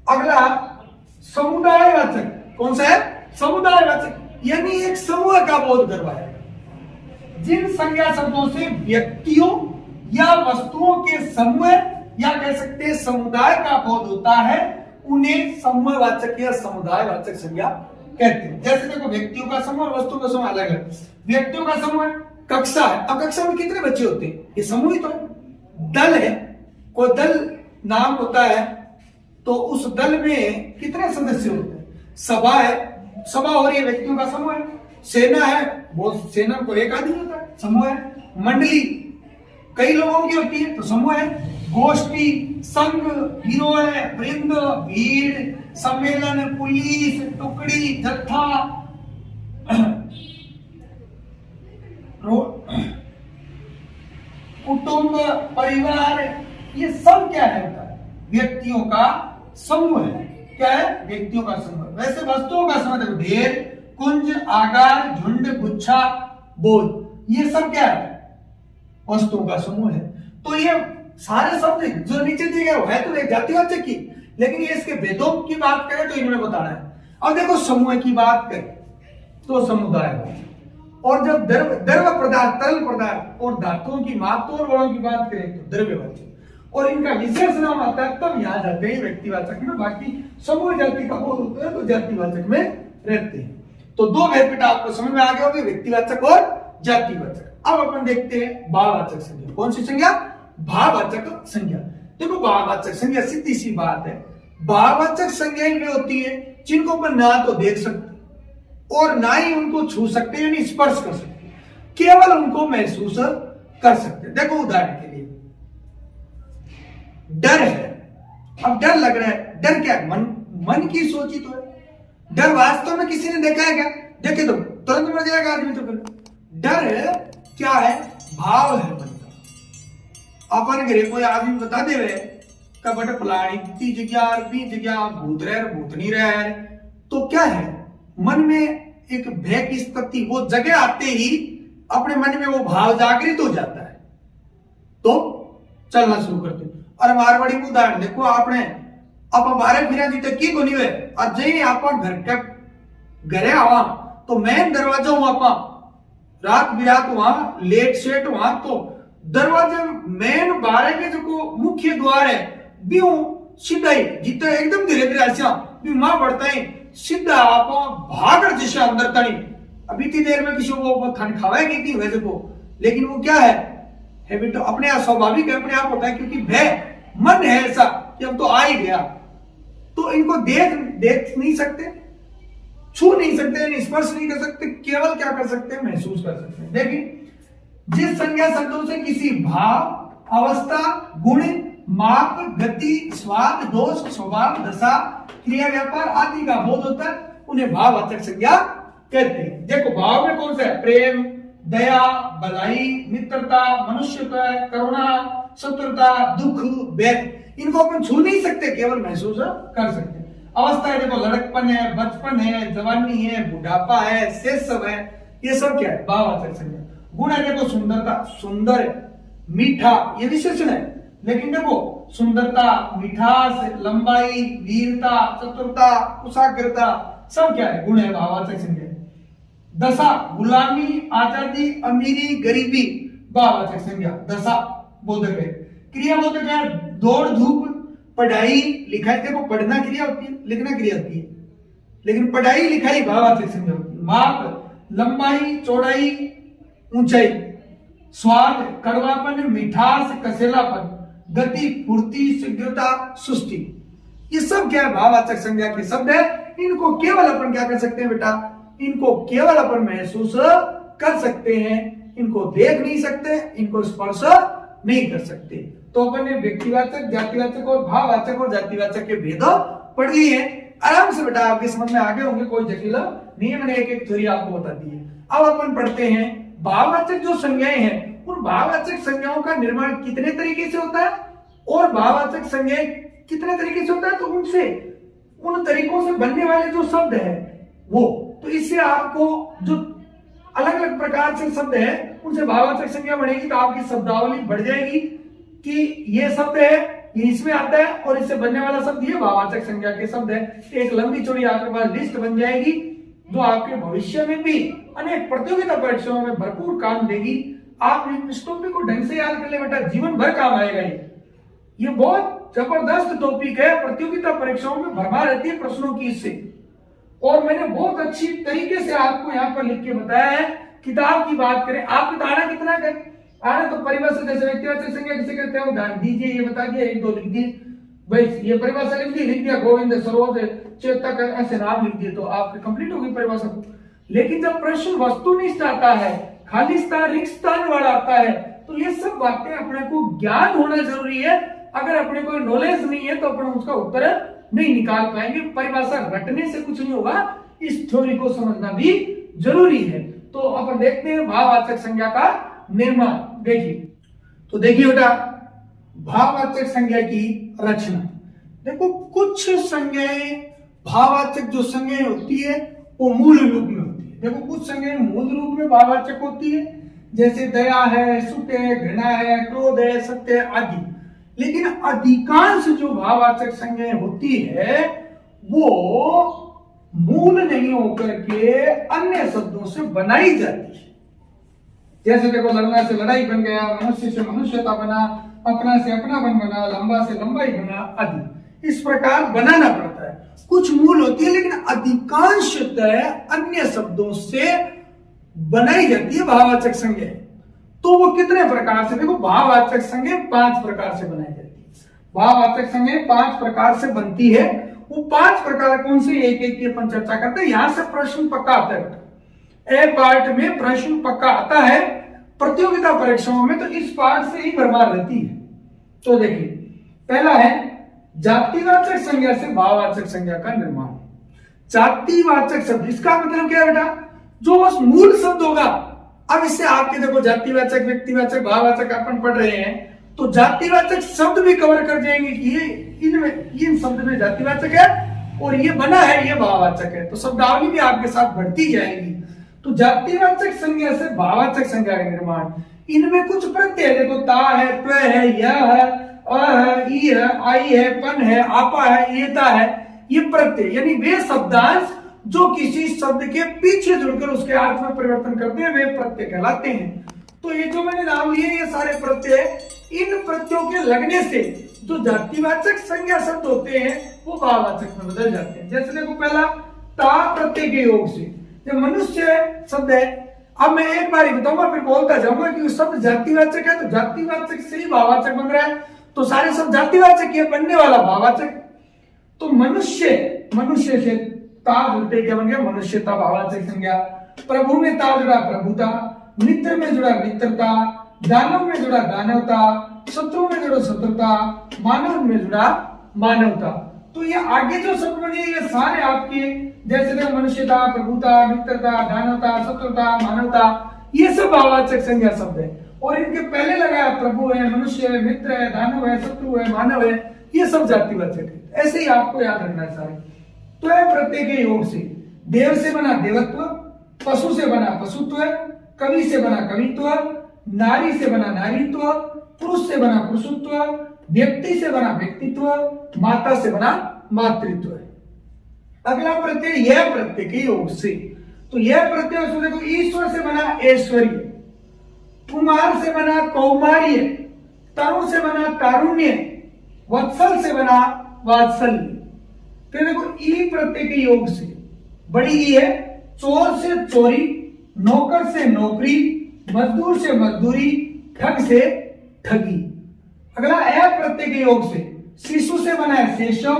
अगला समुदायवाचक। कौन सा है? समुदायवाचक, यानी एक समूह का बोध करवाया। जिन संज्ञा शब्दों से व्यक्तियों या वस्तुओं के समूह या कह सकते हैं समुदाय का बोध होता है, उन्हें समूहवाचक या समुदायवाचक संज्ञा कहते हैं। जैसे देखो, व्यक्तियों का समूह और वस्तुओं का समूह अलग है। व्यक्तियों का समूह कक्षा है। अब कक्षा में कितने बच्चे होते हैं? ये समूह ही तो है। दल है, कोई दल नाम होता है, तो उस दल में कितने सदस्य होते हैं? सभा है, सभा हो रही है, व्यक्तियों का समूह है। सेना है, वो सेना को एक आदमी होता है, समूह है। मंडली कई लोगों की होती है, तो समूह है। गोष्ठी, संघ, गिरोह, वृंद, भीड़, सम्मेलन, पुलिस, टुकड़ी, जत्था, कुटुंब, परिवार, ये सब क्या है? व्यक्तियों का समूह है। क्या है? व्यक्तियों का समूह। वैसे वस्तुओं का समूह देखो, ढेर, कुंज, आगार, झुंड, गुच्छा, बोझ, ये सब क्या है? वस्तुओं का समूह है। तो ये सारे शब्द जो नीचे दिए गए है तो एक जातिवाचक की, लेकिन ये इसके भेदों की बात करें तो इनमें बताना है। अब देखो, समूह की बात करें तो समुदाय, और जब द्रव पदार्थ, तरल पदार्थ और धातुओं की मात्रा और की बात करें तो द्रव्यवाचक, और इनका विशेष नाम आता है तब यहाँ जाते हैं व्यक्तिवाचक में। बाकी समूह जाति का बोध होता है तो जातिवाचक में रहते हैं। तो दो भेद बेटा आपको समझ में आ गया होगा, व्यक्तिवाचक और जातिवाचक। अब अपन देखते हैं भाववाचक संज्ञा। कौन सी संज्ञा? भाववाचक संज्ञा। देखो, भाववाचक संज्ञा सीधी सी बात है, भाववाचक संज्ञाएं वे होती है जिनको अपन ना तो देख सकते और ना ही उनको छू सकते, यानी स्पर्श कर सकते, केवल उनको महसूस कर सकते। देखो, उदाहरण के लिए डर है। अब डर लग रहा है, डर क्या है? मन की सोची तो है। डर वास्तव में किसी ने देखा है क्या? देखे तो तुरंत मर जाएगा आदमी। तो फिर डर क्या है? भाव है मन का। अपन घरे कोई आदमी बता दे का बट फलानी ती जगह भूत रह भूत नहीं रह, तो क्या है? मन में एक भय की स्थिति, वो जगह आते ही अपने मन में वो भाव जागृत हो जाता है, तो चलना शुरू करते। और मारवाड़ी में उदाहरण देखो, आपने अब हमारे फिर जी तक की को नहीं हुए, अजय ही आप घर के घरे आवा तो मेन दरवाजा हुआ आप रात बिरात वहां लेट सेट वहां, तो दरवाजे मेन बारे के जो मुख्य द्वार है भी सीधा ही जितना एकदम धीरे धीरे ऐसा भी मां बढ़ता है सीधा आप भागर जैसे अंदर तनी। अभी इतनी देर में किसी को खंड खावाएगी थी वैसे को, लेकिन वो क्या है हैबिट अपने आप स्वाभाविक है, अपने आप होता है, क्योंकि भय मन है ऐसा कि अब तो आ ही गया, तो इनको देख नहीं सकते, छू नहीं सकते, स्पर्श नहीं कर सकते, केवल क्या कर सकते हैं, महसूस कर सकते हैं। देखिए, जिस संज्ञा शब्दों से किसी भाव, अवस्था, गुण, माप, गति, स्वाद, दोष, स्वभाव, दशा, क्रिया, व्यापार आदि का बोध होता है, उन्हें भाववाचक संज्ञा कहते हैं। देखो, भाव में कौन सा है? प्रेम, दया, भलाई, मित्रता, मनुष्यता, करुणा, शत्रुता, दुख, वैर। इनको अपन छू नहीं सकते, केवल महसूस कर सकते हैं। अवस्था है, देखो, लड़कपन है, बचपन है, जवानी है, बुढ़ापा है, शैशव है, ये सब क्या है? भाववाचक संज्ञा। गुण है, देखो, सुंदरता, सुंदर, मीठा, ये विशेषण है, लेकिन देखो, सुंदरता, मिठास, लंबाई, वीरता, चतुरता, कुशाग्रता, सब क्या है? गुण है, भाववाचक संज्ञा। दशा, गुलामी, आजादी, अमीरी, गरीबी, भाववाचक संज्ञा दशा बोधक है। क्रिया बोधक है, दौड़ धूप, पढ़ाई लिखाई। देखो, पढ़ना क्रिया होती है, लिखना क्रिया होती है, लेकिन पढ़ाई लिखाई भाववाचक संज्ञा होती है। माप, लंबाई, चौड़ाई, ऊंचाई। स्वाद, कड़वापन, मिठास, कसेलापन। गति, फुर्ती, शीघ्रता, सुस्ती, ये सब क्या है? भाववाचक संज्ञा के शब्द है। इनको केवल अपन क्या कर सकते हैं बेटा? इनको केवल अपन महसूस कर सकते हैं, इनको देख नहीं सकते, इनको स्पर्श नहीं कर सकते। तो अपन ने व्यक्तिवाचक, जातिवाचक और भाववाचक और जातिवाचक के भेद पढ़ लिए हैं। आराम से बेटा आपके समझ में आगे होंगे, कोई जटिल नहीं है, मैंने एक एक थ्योरी आपको बता दी है। अब अपन पढ़ते हैं भाववाचक जो संज्ञाएं हैं, उन भाववाचक संज्ञाओं का निर्माण कितने तरीके से होता है और भाववाचक संज्ञाएं कितने तरीके से होता है, तो उनसे उन तरीकों से बनने वाले जो शब्द है वो, तो इससे आपको जो अलग अलग प्रकार से शब्द है उनसे भाववाचक संज्ञा बढ़ेगी, तो आपकी शब्दावली बढ़ जाएगी कि ये शब्द है, ये इसमें आता है और इससे बनने वाला शब्द ये भाववाचक संज्ञा के शब्द है। एक लंबी चौड़ी आपके पास लिस्ट बन जाएगी, जो आपके भविष्य में भी अनेक प्रतियोगिता परीक्षाओं में भरपूर काम देगी। आप इस टॉपिक को ढंग से याद कर ले बेटा, जीवन भर काम आएगा। ये बहुत जबरदस्त टॉपिक है, प्रतियोगिता परीक्षाओं में भरमा रहती है प्रश्नों की इससे, और मैंने बहुत अच्छी तरीके से आपको यहाँ पर लिख के बताया है। किताब की बात करें, आपको तो आना कितना है? आना तो परिभाषा जैसे व्यक्तिवाचक संज्ञा किसे कहते हैं उदाहरण दीजिए, ये बता दिया, एक दो लिख दिए, भाई ये परिभाषा लिख दिया गोविंद, सरोज, चेतक, ऐसे नाम लिख दिए तो आपकी कंप्लीट होगी परिभाषा। लेकिन जब प्रश्न वस्तुनिष्ठ आता है, खाली स्थान, रिक्त स्थान वाला आता है, तो ये सब बातें अपने को ज्ञान होना जरूरी है। अगर अपने को नॉलेज नहीं है तो अपन उसका उत्तर नहीं निकाल पाएंगे। परिभाषा रटने से कुछ नहीं होगा, इस थ्योरी को समझना भी जरूरी है। तो अपन देखते हैं भाववाचक संज्ञा का निर्माण। देखिए, तो देखिए बेटा, भाववाचक संज्ञा की रचना। देखो, कुछ संज्ञाएं, भाववाचक जो संज्ञाएं होती है वो मूल रूप में होती है। देखो, कुछ संज्ञाएं मूल रूप में भाववाचक होती है, जैसे दया है, सुख है, घृणा है, क्रोध है, सत्य है आदि। लेकिन अधिकांश जो भाववाचक संज्ञाएं होती है वो मूल नहीं होकर के अन्य शब्दों से बनाई जाती है। जैसे देखो, लड़ना से लड़ाई बन गया, मनुष्य से मनुष्यता बना, अपना से अपनापन बना, लंबा से लंबाई बना आदि। इस प्रकार बनाना पड़ता है। कुछ मूल होती है, लेकिन अधिकांशतः अन्य शब्दों से बनाई जाती है भाववाचक संज्ञा। तो वो कितने प्रकार से? देखो, भाववाचक संज्ञा 5 प्रकार से बनाई जाती है। भाववाचक संज्ञा 5 प्रकार से बनती है। वो 5 प्रकार कौन से, एक एक की अपन चर्चा करते हैं। यहां से प्रश्न पक्का आता है, ए पार्ट में प्रश्न पक्का आता है प्रतियोगिता परीक्षाओं में, तो इस पार्ट से ही भरमार रहती है। तो देखिए, पहला है जातिवाचक संज्ञा से भाववाचक संज्ञा का निर्माण। जातिवाचक शब्द, इसका मतलब क्या है बेटा? जो उस मूल शब्द होगा। अब इससे आपके देखो, जातिवाचक, व्यक्तिवाचक, भाववाचक अपन पढ़ रहे हैं, तो जातिवाचक शब्द भी कवर कर जाएंगे कि ये इन शब्द में जातिवाचक है और ये बना है, ये भाववाचक है। तो शब्दावली भी आपके साथ बढ़ती जाएगी। तो जातिवाचक संज्ञा से भाववाचक संज्ञा का निर्माण। इनमें कुछ प्रत्यय, देखो, ता है, त्व है, यह है, अ है, ई है, आई है, पन है, आपा है, येता है, ये प्रत्यय, यानी वे शब्दांश जो किसी शब्द के पीछे जुड़कर उसके अर्थ में परिवर्तन करते हैं, वे प्रत्यय कहलाते हैं। तो ये जो मैंने नाम लिए, ये सारे प्रत्यय, इन प्रत्ययों के लगने से जो जातिवाचक संज्ञा शब्द होते हैं वो भाववाचक में बदल जाते हैं। जैसे देखो, पहला ता प्रत्यय के योग से, जब मनुष्य शब्द है, अब मैं एक बार ही बताऊंगा फिर बोलता जाऊंगा कि शब्द जातिवाचक है, तो जातिवाचक से ही भाववाचक बन रहा है। तो सारे सब जातिवाचक है, बनने वाला भाववाचक। तो मनुष्य, मनुष्य से ता जुड़ते क्या बन गया? मनुष्यता भाववाचक संज्ञा। प्रभु में ता जुड़ा प्रभुता, मित्र में जुड़ा मित्रता, दानव में जुड़ा दानवता, शत्रु में जुड़ा शत्रुता, मानव में जुड़ा मानवता। तो ये आगे जो शब्द बने ये सारे आपके, जैसे मनुष्यता, प्रभुता, मित्रता, दानवता, शत्रुता, मानवता, ये सब भाववाचक संज्ञा शब्द है। और इनके पहले लगाया प्रभु है, मनुष्य है, मित्र है, दानव है, शत्रु है, मानव है, ये सब जातिवाचक है। ऐसे ही आपको याद रखना है सारे। तो है प्रत्यय के योग से, देव से बना देवत्व, पशु से बना पशुत्व, कवि से बना कवित्व, नारी से बना नारीत्व, पुरुष से बना पुरुषत्व, व्यक्ति से बना व्यक्तित्व, माता से बना मातृत्व। अगला प्रत्यय यह प्रत्यय के योग से, तो यह प्रत्यय देखो, ईश्वर से बना ऐश्वर्य, कुमार से बना कौमार्य, तरुण से बना तारुण्य, वत्सल से बना वात्सल्य। फिर देखो ई प्रत्यय के योग से, बड़ी ई है, चोर से चोरी, नौकर से नौकरी, मजदूर से मजदूरी, ठग से ठगी। अगला ए प्रत्यय के योग से, शिशु से बना है शेषव,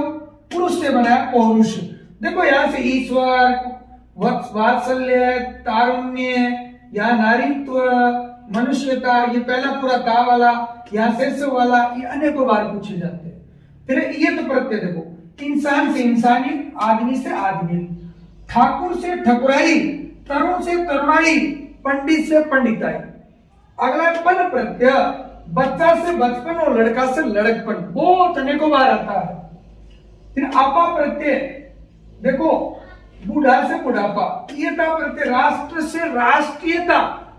पुरुष से बना है पौरुष। देखो यहां से ईश्वर, वात्सल्य, तारुण्य, यहाँ नारीत्व, मनुष्यता, ये पहला पूरा ता वाला, यहाँ शेषव वाला, ये अनेकों बार पूछे जाते हैं। फिर ये तो प्रत्यय देखो, इंसान से इंसानियत, आदमी से आदमी, ठाकुर से ठकुराई, तरुण से तरुणाई, पंडित से पंडिताई। अगला पन प्रत्यय, बच्चा से बचपन और लड़का से लड़कपन, बहुत अनेकों बार आता है। फिर आपा प्रत्यय देखो, बूढ़ा से बुढ़ापा, ये था प्रत्यय, राष्ट्र से राष्ट्रीयता,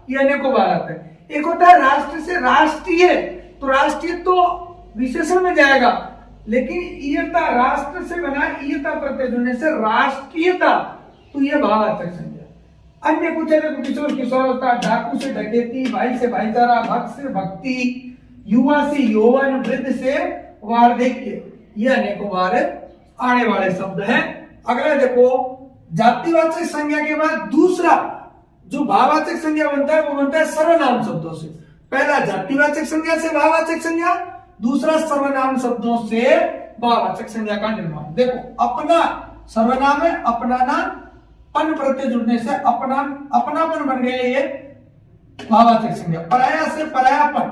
ये अनेकों बार आता है। एक होता है राष्ट्र से राष्ट्रीय, तो राष्ट्रीय तो विशेषण में जाएगा, लेकिन ईयता, राष्ट्र से बना ईयता प्रत्यय जुड़ने से राष्ट्रीयता, तो ये भाववाचक संज्ञा। अन्य कुछ है, किशोर किशोरता, डाकू से डकैती, भाई से भाईचारा, भक्त से भक्ति, युवा से यौवन, वृद्ध से वार्धक्य, ये अनेकों बार आने वाले शब्द हैं। अगला देखो, जातिवाचक संज्ञा के बाद दूसरा जो भाववाचक संज्ञा बनता है वो बनता है सर्वनाम शब्दों से। पहला जातिवाचक संज्ञा से भाववाचक संज्ञा, दूसरा सर्वनाम शब्दों से भाववाचक संज्ञा का निर्माण। देखो, अपना सर्वनाम है, अपनाना, पन प्रत्यय जुड़ने से अपना, अपनापन बन गया ये भाववाचक संज्ञा। पराया से परायापन,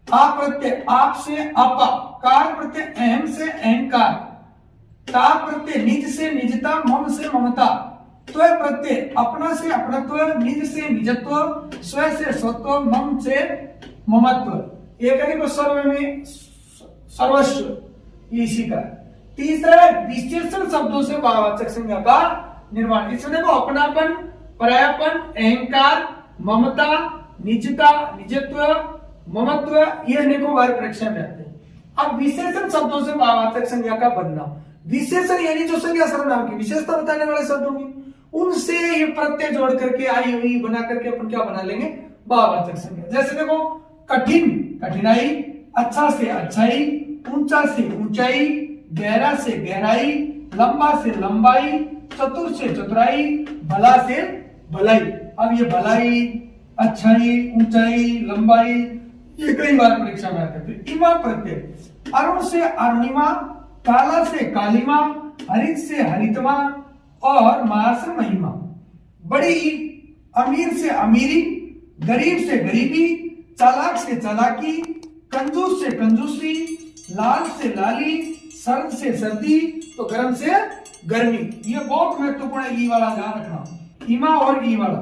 आ प्रत्यय आप से आपा, कार प्रत्यय अहम से अहंकार, ता प्रत्यय निज से निजता, मम से ममता, त्व प्रत्यय अपना से अपनत्व, निज से निजत्व, स्व से स्वत्व, मम से ममत्व। एक सर्व में सर्वस्व, इसी का। तीसरा विशेषण शब्दों से भाववाचक संज्ञा का निर्माण। इसमें देखो, अपनापन, परायापन, अहंकार, ममता, निजता, निजत्व, ममत्व, ये अनेकों बार परीक्षा में आते हैं। अब विशेषण शब्दों से भाववाचक संज्ञा का बनना, विशेषण यानी जो संज्ञा सर्वनाम की विशेषता बताने वाले शब्द होंगे, उनसे ये प्रत्यय जोड़ करके आई हुई बना करके अपन क्या बना लेंगे? भाववाचक संज्ञा। जैसे देखो, कठिन कठिनाई, अच्छा से अच्छाई, ऊंचा से ऊंचाई, गहरा से गहराई, लंबा से लंबाई, चतुर से चतुराई, भला से भलाई। अब ये भलाई, अच्छाई, ऊंचाई, लंबाई, ये कई बार परीक्षा में आते थे। इमा प्रत्यय, अरुण से अरुणिमा, काला से कालिमा, हरित से हरितमा और महा से महिमा। बड़ी, अमीर से अमीरी, गरीब से गरीबी, चालाक से चालाकी, कंजूस से कंजूसी, लाल से लाली, सर्द से सर्दी, तो गर्म से गर्मी। ये बहुत महत्वपूर्ण है, ई वाला ध्यान रखना, इमा और ई वाला।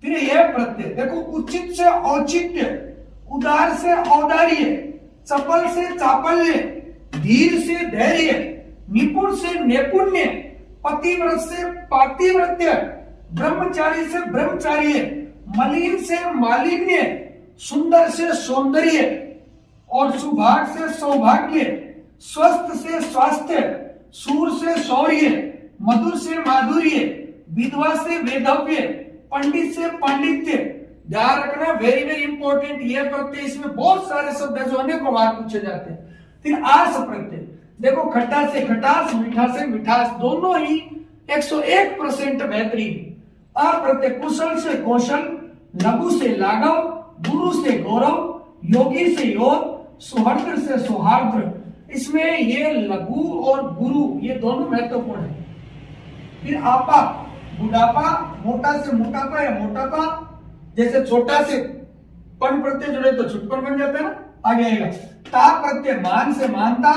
फिर यह प्रत्यय देखो, उचित से औचित्य, उदार से औदार्य, चपल से चापल्य, धीर से धैर्य, निपुण से नैपुण्य, पतिव्रत से पातिव्रत्य, ब्रह्मचारी से ब्रह्मचार्य, मलिन से मालिन्य, सुंदर से सौंदर्य और सुभाग से सौभाग्य, स्वस्थ से स्वास्थ्य, सूर से शौर्य, मधुर से माधुर्य, विधवा से वेधव्य, पंडित से पांडित्य। ध्यान रखना, वेरी वेरी इंपॉर्टेंट ये प्रत्यय, इसमें बहुत सारे शब्द है जो अनेकों बार पूछे जाते हैं। फिर आस प्रत्यय देखो, खट्टा से खटास, मीठा से मिठास, दोनों ही 101% बेहतरीन। आ प्रत्यय कुशल से कौशल, लघु से लाघव, गुरु से गौरव, योगी से योग, सुहृद से सौहार्द, इसमें ये लघु और गुरु ये दोनों महत्वपूर्ण है। फिर आपा, बुढ़ापा, मोटा से मोटापा या मोटापा, जैसे छोटा से पन प्रत्यय जुड़े तो छुटपन बन जाता है ना, आगे आएगा। ता प्रत्यय मान से मानता,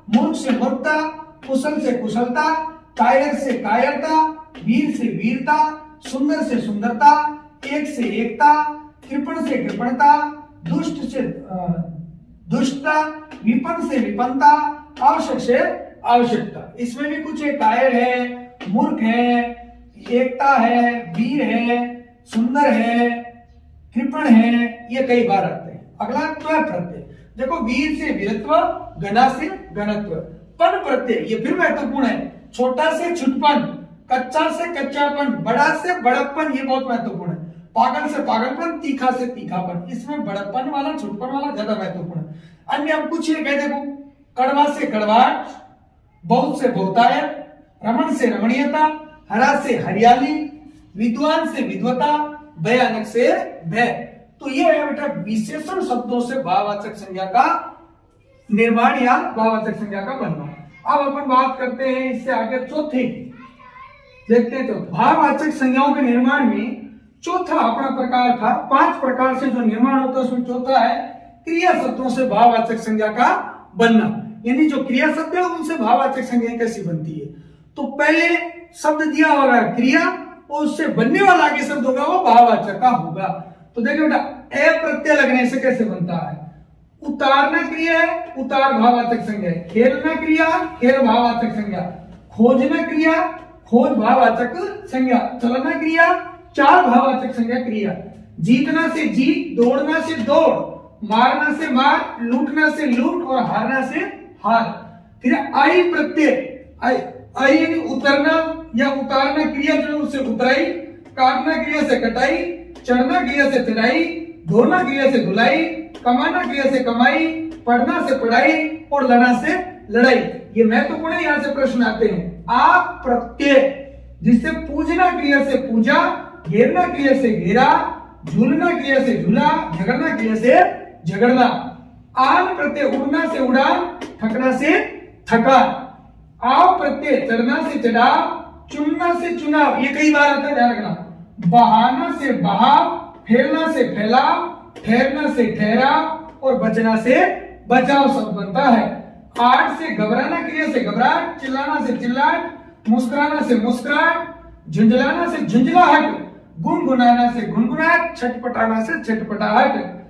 मूर्ख से मूर्खता, कुशल से कुशलता, कायर से कायरता, वीर से वीरता, सुंदर से सुंदरता, एक से एकता, कृपण से कृपणता, दुष्ट से दुष्टता, विपन्न से विपन्नता, आवश्यक से आवश्यकता। इसमें भी कुछ है, कायर है, मूर्ख है, एकता है, वीर है, सुंदर है, कृपण है, ये कई बार आते हैं। अगला त्व प्रत्यय, देखो वीर से वीरत्व, घना से घनत्व। पन प्रत्यय ये फिर महत्वपूर्ण है, छोटा से छुटपन, कच्चा से कच्चापन, बड़ा से बड़प्पन, ये बहुत महत्वपूर्ण है। पागल से पागलपन, तीखा से तीखापन, इसमें बड़प्पन वाला छुटपन वाला ज्यादा महत्वपूर्ण है। अन्य हम कुछ ये कह देखो, कड़वा से कड़वाहट, बहुत से बहुतायत, रमण से रमणीयता, हरा से हरियाली, विद्वान से विद्वता, भयानक से भय। तो ये है बेटा विशेषण शब्दों से भाववाचक संज्ञा का निर्माण या भाववाचक संज्ञा का बनना। अब अपन बात करते हैं इससे आगे चौथी, देखते हैं। तो भाववाचक संज्ञाओं के निर्माण में चौथा अपना प्रकार था, 5 प्रकार से जो निर्माण होता है उसमें चौथा है क्रिया शब्दों से भाववाचक संज्ञा का बनना। यानी जो क्रिया शब्द है उनसे भाववाचक संज्ञा कैसी बनती है। तो पहले शब्द दिया होगा क्रिया और उससे बनने वाला आगे शब्द होगा वो भाववाचक का होगा। तो देखिए बेटा, ए प्रत्यय लगने से कैसे बनता है। उतारना क्रिया है, उतार भाववाचक संज्ञा है। खेलना क्रिया, खेल भाववाचक संज्ञा। खोजना क्रिया, खोज भाववाचक संज्ञा। चलना क्रिया, चाल भाववाचक संज्ञा क्रिया। जीतना से जीत, दौड़ना से दौड़, मारना से मार, लूटना से लूट और हारना से हार। फिर आई प्रत्यय, आई यानी उतरना या उतारना क्रिया जो उससे उतराई, काटना क्रिया से कटाई, चढ़ना क्रिया से चढ़ाई, धोना क्रिया से धुलाई, कमाना क्रिया से कमाई, पढ़ना से पढ़ाई और लड़ना से लड़ाई। ये महत्वपूर्ण है, यहां से प्रश्न आते हैं। आप प्रत्यय जिससे पूजना क्रिया से पूजा, घेरना क्रिया से घेरा, झूलना क्रिया से झूला, झगड़ना क्रिया से झगड़ना। आन प्रत्यय उड़ना से उड़ान, थकना से थकान। आव प्रत्यय चढ़ना से चढ़ाव, चुनना से चुनाव, ये कई बार आता है, ध्यान रखना। बहाना से बहाव, फैलना से फैलाव, ठहरना से ठहराव और बचना से बचाव शब्द बनता है। आठ से घबराना क्रिया से घबराहट, चिल्लाना से चिल्लाहट, मुस्कुराना से मुस्कुराहट, झुंझलाना से झुंझलाहट, गुनगुनाना से गुनगुनाहट, छटपटाना से छटपटाहट।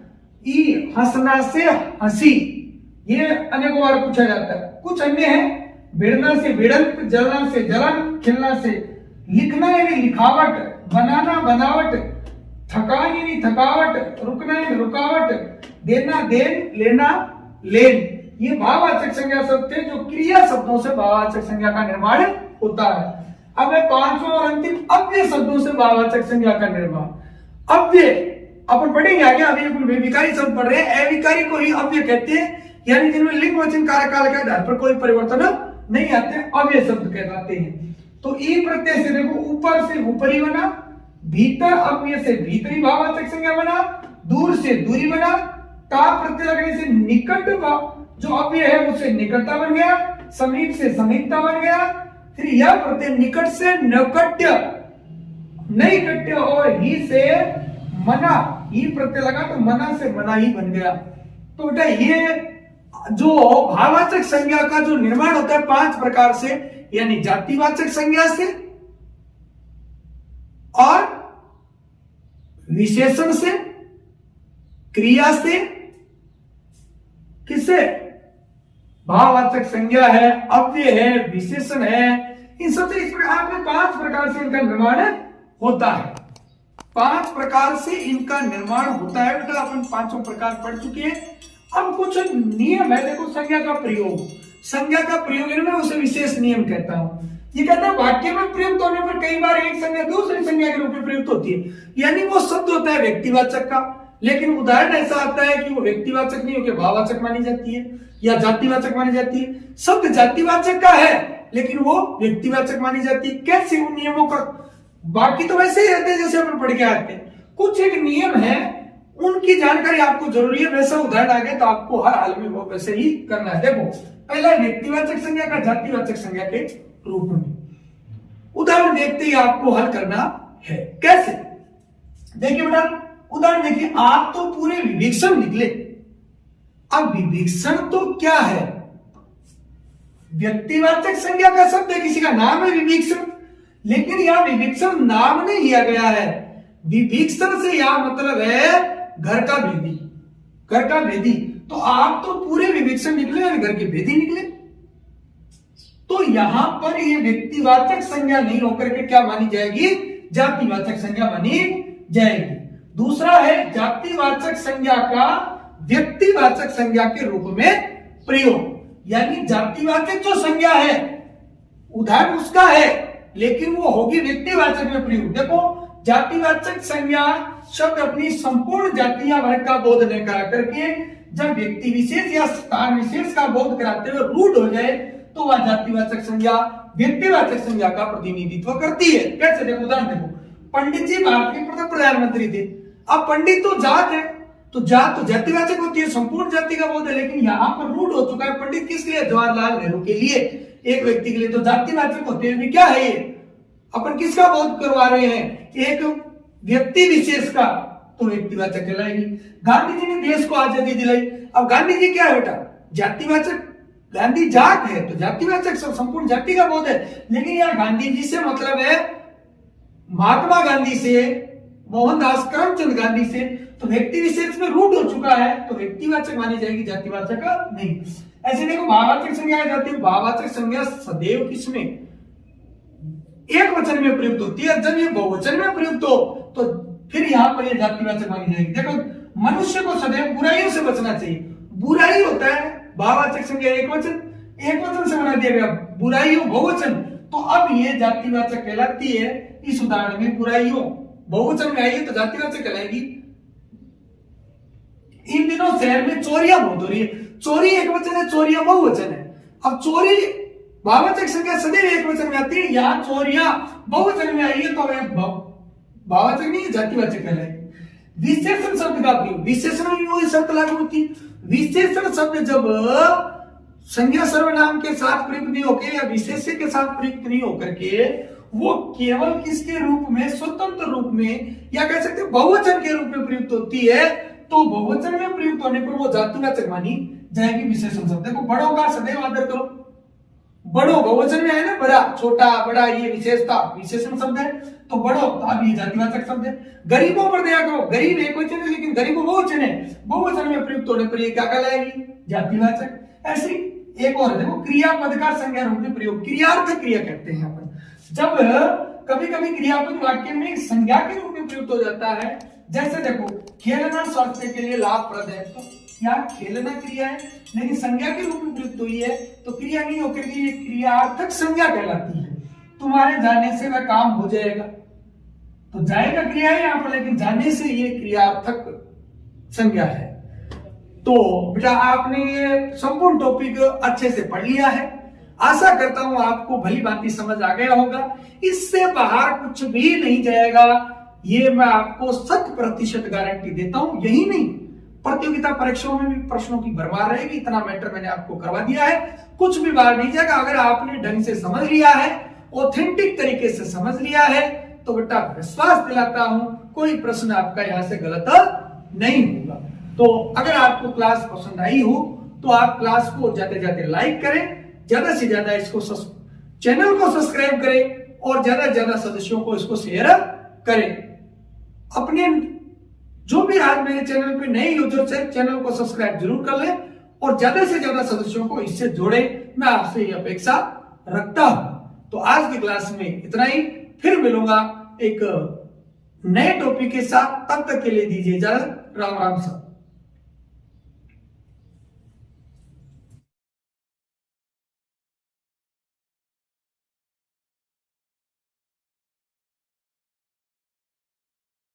ई हंसना से हंसी, ये अनेकों बार पूछा जाता है। कुछ अन्य है, भिड़ना से भिड़ंत, जलना से जलन, खिलना से लिखना यानी लिखावट, बनाना बनावट, थकान यानी थकावट, रुकना यानी रुकावट, देना देन, लेना लेन। ये भाववाचक संज्ञा शब्द थे जो क्रिया शब्दों से भाववाचक संज्ञा का निर्माण होता है। अब है पांचवा और अंतिम अव्यय शब्दों से भाववाचक संज्ञा का निर्माण। अव्यय अपन पढ़ेंगे आगे, अभी अपन विकारी शब्द पढ़ रहे हैं। अविकारी को ही अव्यय कहते हैं, यानी जिनमें लिंग वचन कार्यकाल के आधार पर कोई परिवर्तन नहीं आते, अव्यय शब्द कहलाते हैं। तो ई प्रत्यय से देखो, ऊपर से ऊपरी बना, भीतर अव्यय से भीतरी भाववाचक संज्ञा बना, दूर से दूरी बना, ता प्रत्यय लगने से निकट जो अव्यय है उससे निकटता बन गया, समीप से समीपता बन गया। फिर यह प्रत्यय निकट से नैकट्य, नैकट्य और ही से मना, ही प्रत्यय लगा तो मना से मना ही बन गया। तो बेटा ये जो भाववाचक संज्ञा का जो निर्माण होता है 5 प्रकार से, यानी जातिवाचक संज्ञा से और विशेषण से, क्रिया से, किससे, भाववाचक संज्ञा है, अव्यय है, विशेषण है, इन सबसे इस प्रकार में 5 प्रकार से इनका निर्माण होता है। 5 प्रकार से इनका निर्माण होता है बेटा, अपन 5 प्रकार पढ़ चुके हैं। अब कुछ नियम है, देखो संज्ञा का प्रयोग, संज्ञा का प्रयोग मैं उसे विशेष नियम कहता हूं। ये कहता है वाक्य में प्रयुक्त होने पर कई बार एक संज्ञा दूसरी संज्ञा के रूप में प्रयुक्त होती है, यानी वो शब्द होता है व्यक्तिवाचक का, लेकिन उदाहरण ऐसा आता है कि वो व्यक्तिवाचक नहीं होकर भाववाचक मानी जाती है या जातिवाचक मानी जाती है। शब्द जातिवाचक का है लेकिन वो व्यक्तिवाचक मानी जाती है। कैसे उन नियमों का, बाकी तो वैसे ही रहते हैं जैसे अपन पढ़ के आते हैं। कुछ एक नियम है उनकी जानकारी आपको जरूरी है। वैसा उदाहरण आ गया तो आपको हर हाल में वो वैसे ही करना है। देखो पहला व्यक्तिवाचक संज्ञा का जातिवाचक संज्ञा के रूप में उदाहरण देखते ही आपको हल करना है। कैसे? देखिए बेटा, उदाहरण देखिए, आप तो पूरे विभीषण निकले। अब विभीषण तो क्या है? व्यक्तिवाचक संज्ञा का शब्द है, किसी का नाम है विभीषण, लेकिन यहां विभीषण नाम नहीं लिया गया है। विभीषण से यहां मतलब है घर का भेदी, घर का भेदी। तो आप तो पूरे विभीषण निकले और घर के भेदी निकले। तो यहां पर ये व्यक्तिवाचक संज्ञा नहीं होकर के क्या मानी जाएगी? जातिवाचक संज्ञा मानी जाएगी। दूसरा है जातिवाचक संज्ञा का व्यक्तिवाचक संज्ञा के रूप में प्रयोग, यानी जातिवाचक जो संज्ञा है उदाहरण उसका है, लेकिन वो होगी व्यक्तिवाचक में प्रयोग। देखो जातिवाचक संज्ञा शब्द अपनी संपूर्ण जाति या वर्ग का बोध न करा करके जब व्यक्ति विशेष या स्थान विशेष का बोध कराते हुए रूढ़ हो जाए तो वह जातिवाचक संज्ञा व्यक्तिवाचक संज्ञा का प्रतिनिधित्व करती है। कैसे? देखो उदाहरण देखो, पंडित जी भारत के प्रथम प्रधानमंत्री थे। अब पंडित तो जात है, तो जात तो जातिवाचक होती है, संपूर्ण जाति का बोध है, लेकिन यहाँ पर रूढ़ हो चुका है। पंडित किसके लिए? जवाहरलाल नेहरू के लिए, एक व्यक्ति के लिए। तो जातिवाचक होते हुए क्या है ये? अपन किसका बोध करवा रहे हैं? एक व्यक्ति विशेष का, तो व्यक्तिवाचक कहलाएगी। गांधी जी ने देश को आजादी दिलाई। अब गांधी जी क्या है बेटा? जातिवाचक। गांधी जात है तो जातिवाचक संपूर्ण जाति का बोध है, लेकिन यहां गांधी जी से मतलब है महात्मा गांधी से, मोहनदास करमचंद गांधी से, तो व्यक्ति विशेष में रूढ़ हो चुका है तो व्यक्तिवाचक मानी जाएगी, जातिवाचक नहीं। ऐसे देखो भाववाचक संज्ञा जाती है। भाववाचक संज्ञा सदैव किसमें? एक वचन में प्रयुक्त होती है। जब ये बहुवचन में प्रयुक्त हो तो फिर यहां पर ये जातिवाचक मानी जाएगी। देखो मनुष्य को सदैव बुराइयों से बचना चाहिए। बुराई होता है भाववाचक संज्ञा एक वचन से बना दिया गया, बुराइयों बहुवचन, तो अब ये जातिवाचक कहलाती है। इस उदाहरण में बुराइयों बहुवचन में आई है तो जातिवाचक कहलाएगी। इन दिनों शहर में चोरियां बहुत हो रही है। चोरी एक वचन है, चोरियां बहुवचन है। अब चोरी भाववाचक संज्ञा सदैव एक वचन में आती है, यहाँ चोरियां बहुवचन में आई है तो भाववाचक नहीं, जातिवाचक कहलाएगी। विशेषण शब्द का प्रयोग, विशेषण में वही शर्त लागू होती है। विशेषण शब्द जब संज्ञा सर्वनाम के साथ प्रयुक्त नहीं होकर या विशेष्य के साथ प्रयुक्त नहीं होकर के वो केवल किसके रूप में? स्वतंत्र रूप में, या कह सकते बहुवचन के रूप में प्रयुक्त होती है, तो बहुवचन में प्रयुक्त होने पर वो जातिवाचक मानी जाएगी विशेषण शब्द। देखो बड़ों का सदैव आदर करो, बड़ो बहुवचन में है ना, बड़ा छोटा बड़ा, ये विशेषता विशेषण शब्द है, तो बड़ो तो अब ये जातिवाचक शब्द है। गरीबों पर दया करो, गरीब एक वचन है लेकिन गरीबों बहुवचन है, बहुवचन में प्रयुक्त होने पर ये क्या कहलाएगी? जातिवाचक। ऐसी एक और देखो क्रियापद का संज्ञा रूप में प्रयोग, क्रियार्थ क्रिया कहते हैं अपन। जब कभी कभी क्रियापद वाक्य में संज्ञा के रूप में प्रयुक्त हो जाता है, जैसे देखो खेलना स्वास्थ्य के लिए लाभप्रद है, तो क्या खेलना क्रिया है लेकिन संज्ञा के रूप में प्रयुक्त हुई है तो क्रिया नहीं होकर के ये क्रियार्थक संज्ञा कहलाती है। तुम्हारे जाने से वह काम हो जाएगा, तो जाएगा क्रिया है यहाँ पर, लेकिन जाने से ये क्रियार्थक संज्ञा है। तो बेटा आपने ये संपूर्ण टॉपिक अच्छे से पढ़ लिया है। आशा करता हूं आपको भली भांति समझ आ गया होगा। इससे बाहर कुछ भी नहीं जाएगा, ये मैं आपको 100% गारंटी देता हूं। यही नहीं, प्रतियोगिता परीक्षाओं में भी प्रश्नों की भरमार रहेगी, इतना मैटर मैंने आपको करवा दिया है। कुछ भी बाहर नहीं जाएगा। अगर आपने ढंग से समझ लिया है, ऑथेंटिक तरीके से समझ लिया है, तो बेटा विश्वास दिलाता हूं कोई प्रश्न आपका यहां से गलत नहीं होगा। तो अगर आपको क्लास पसंद आई हो तो आप क्लास को जाते जाते लाइक करें, ज्यादा से ज्यादा इसको चैनल को सब्सक्राइब करें और ज्यादा से ज्यादा सदस्यों को इसको शेयर करें। अपने जो भी आज मेरे चैनल पे नए यूजर्स है, चैनल को सब्सक्राइब जरूर कर लें और ज्यादा से ज्यादा सदस्यों को इससे जोड़े, मैं आपसे ये अपेक्षा रखता हूं। तो आज की क्लास में इतना ही, फिर मिलूंगा एक नए टॉपिक के साथ। तब तक के लिए दीजिए इजाजत। राम राम सर।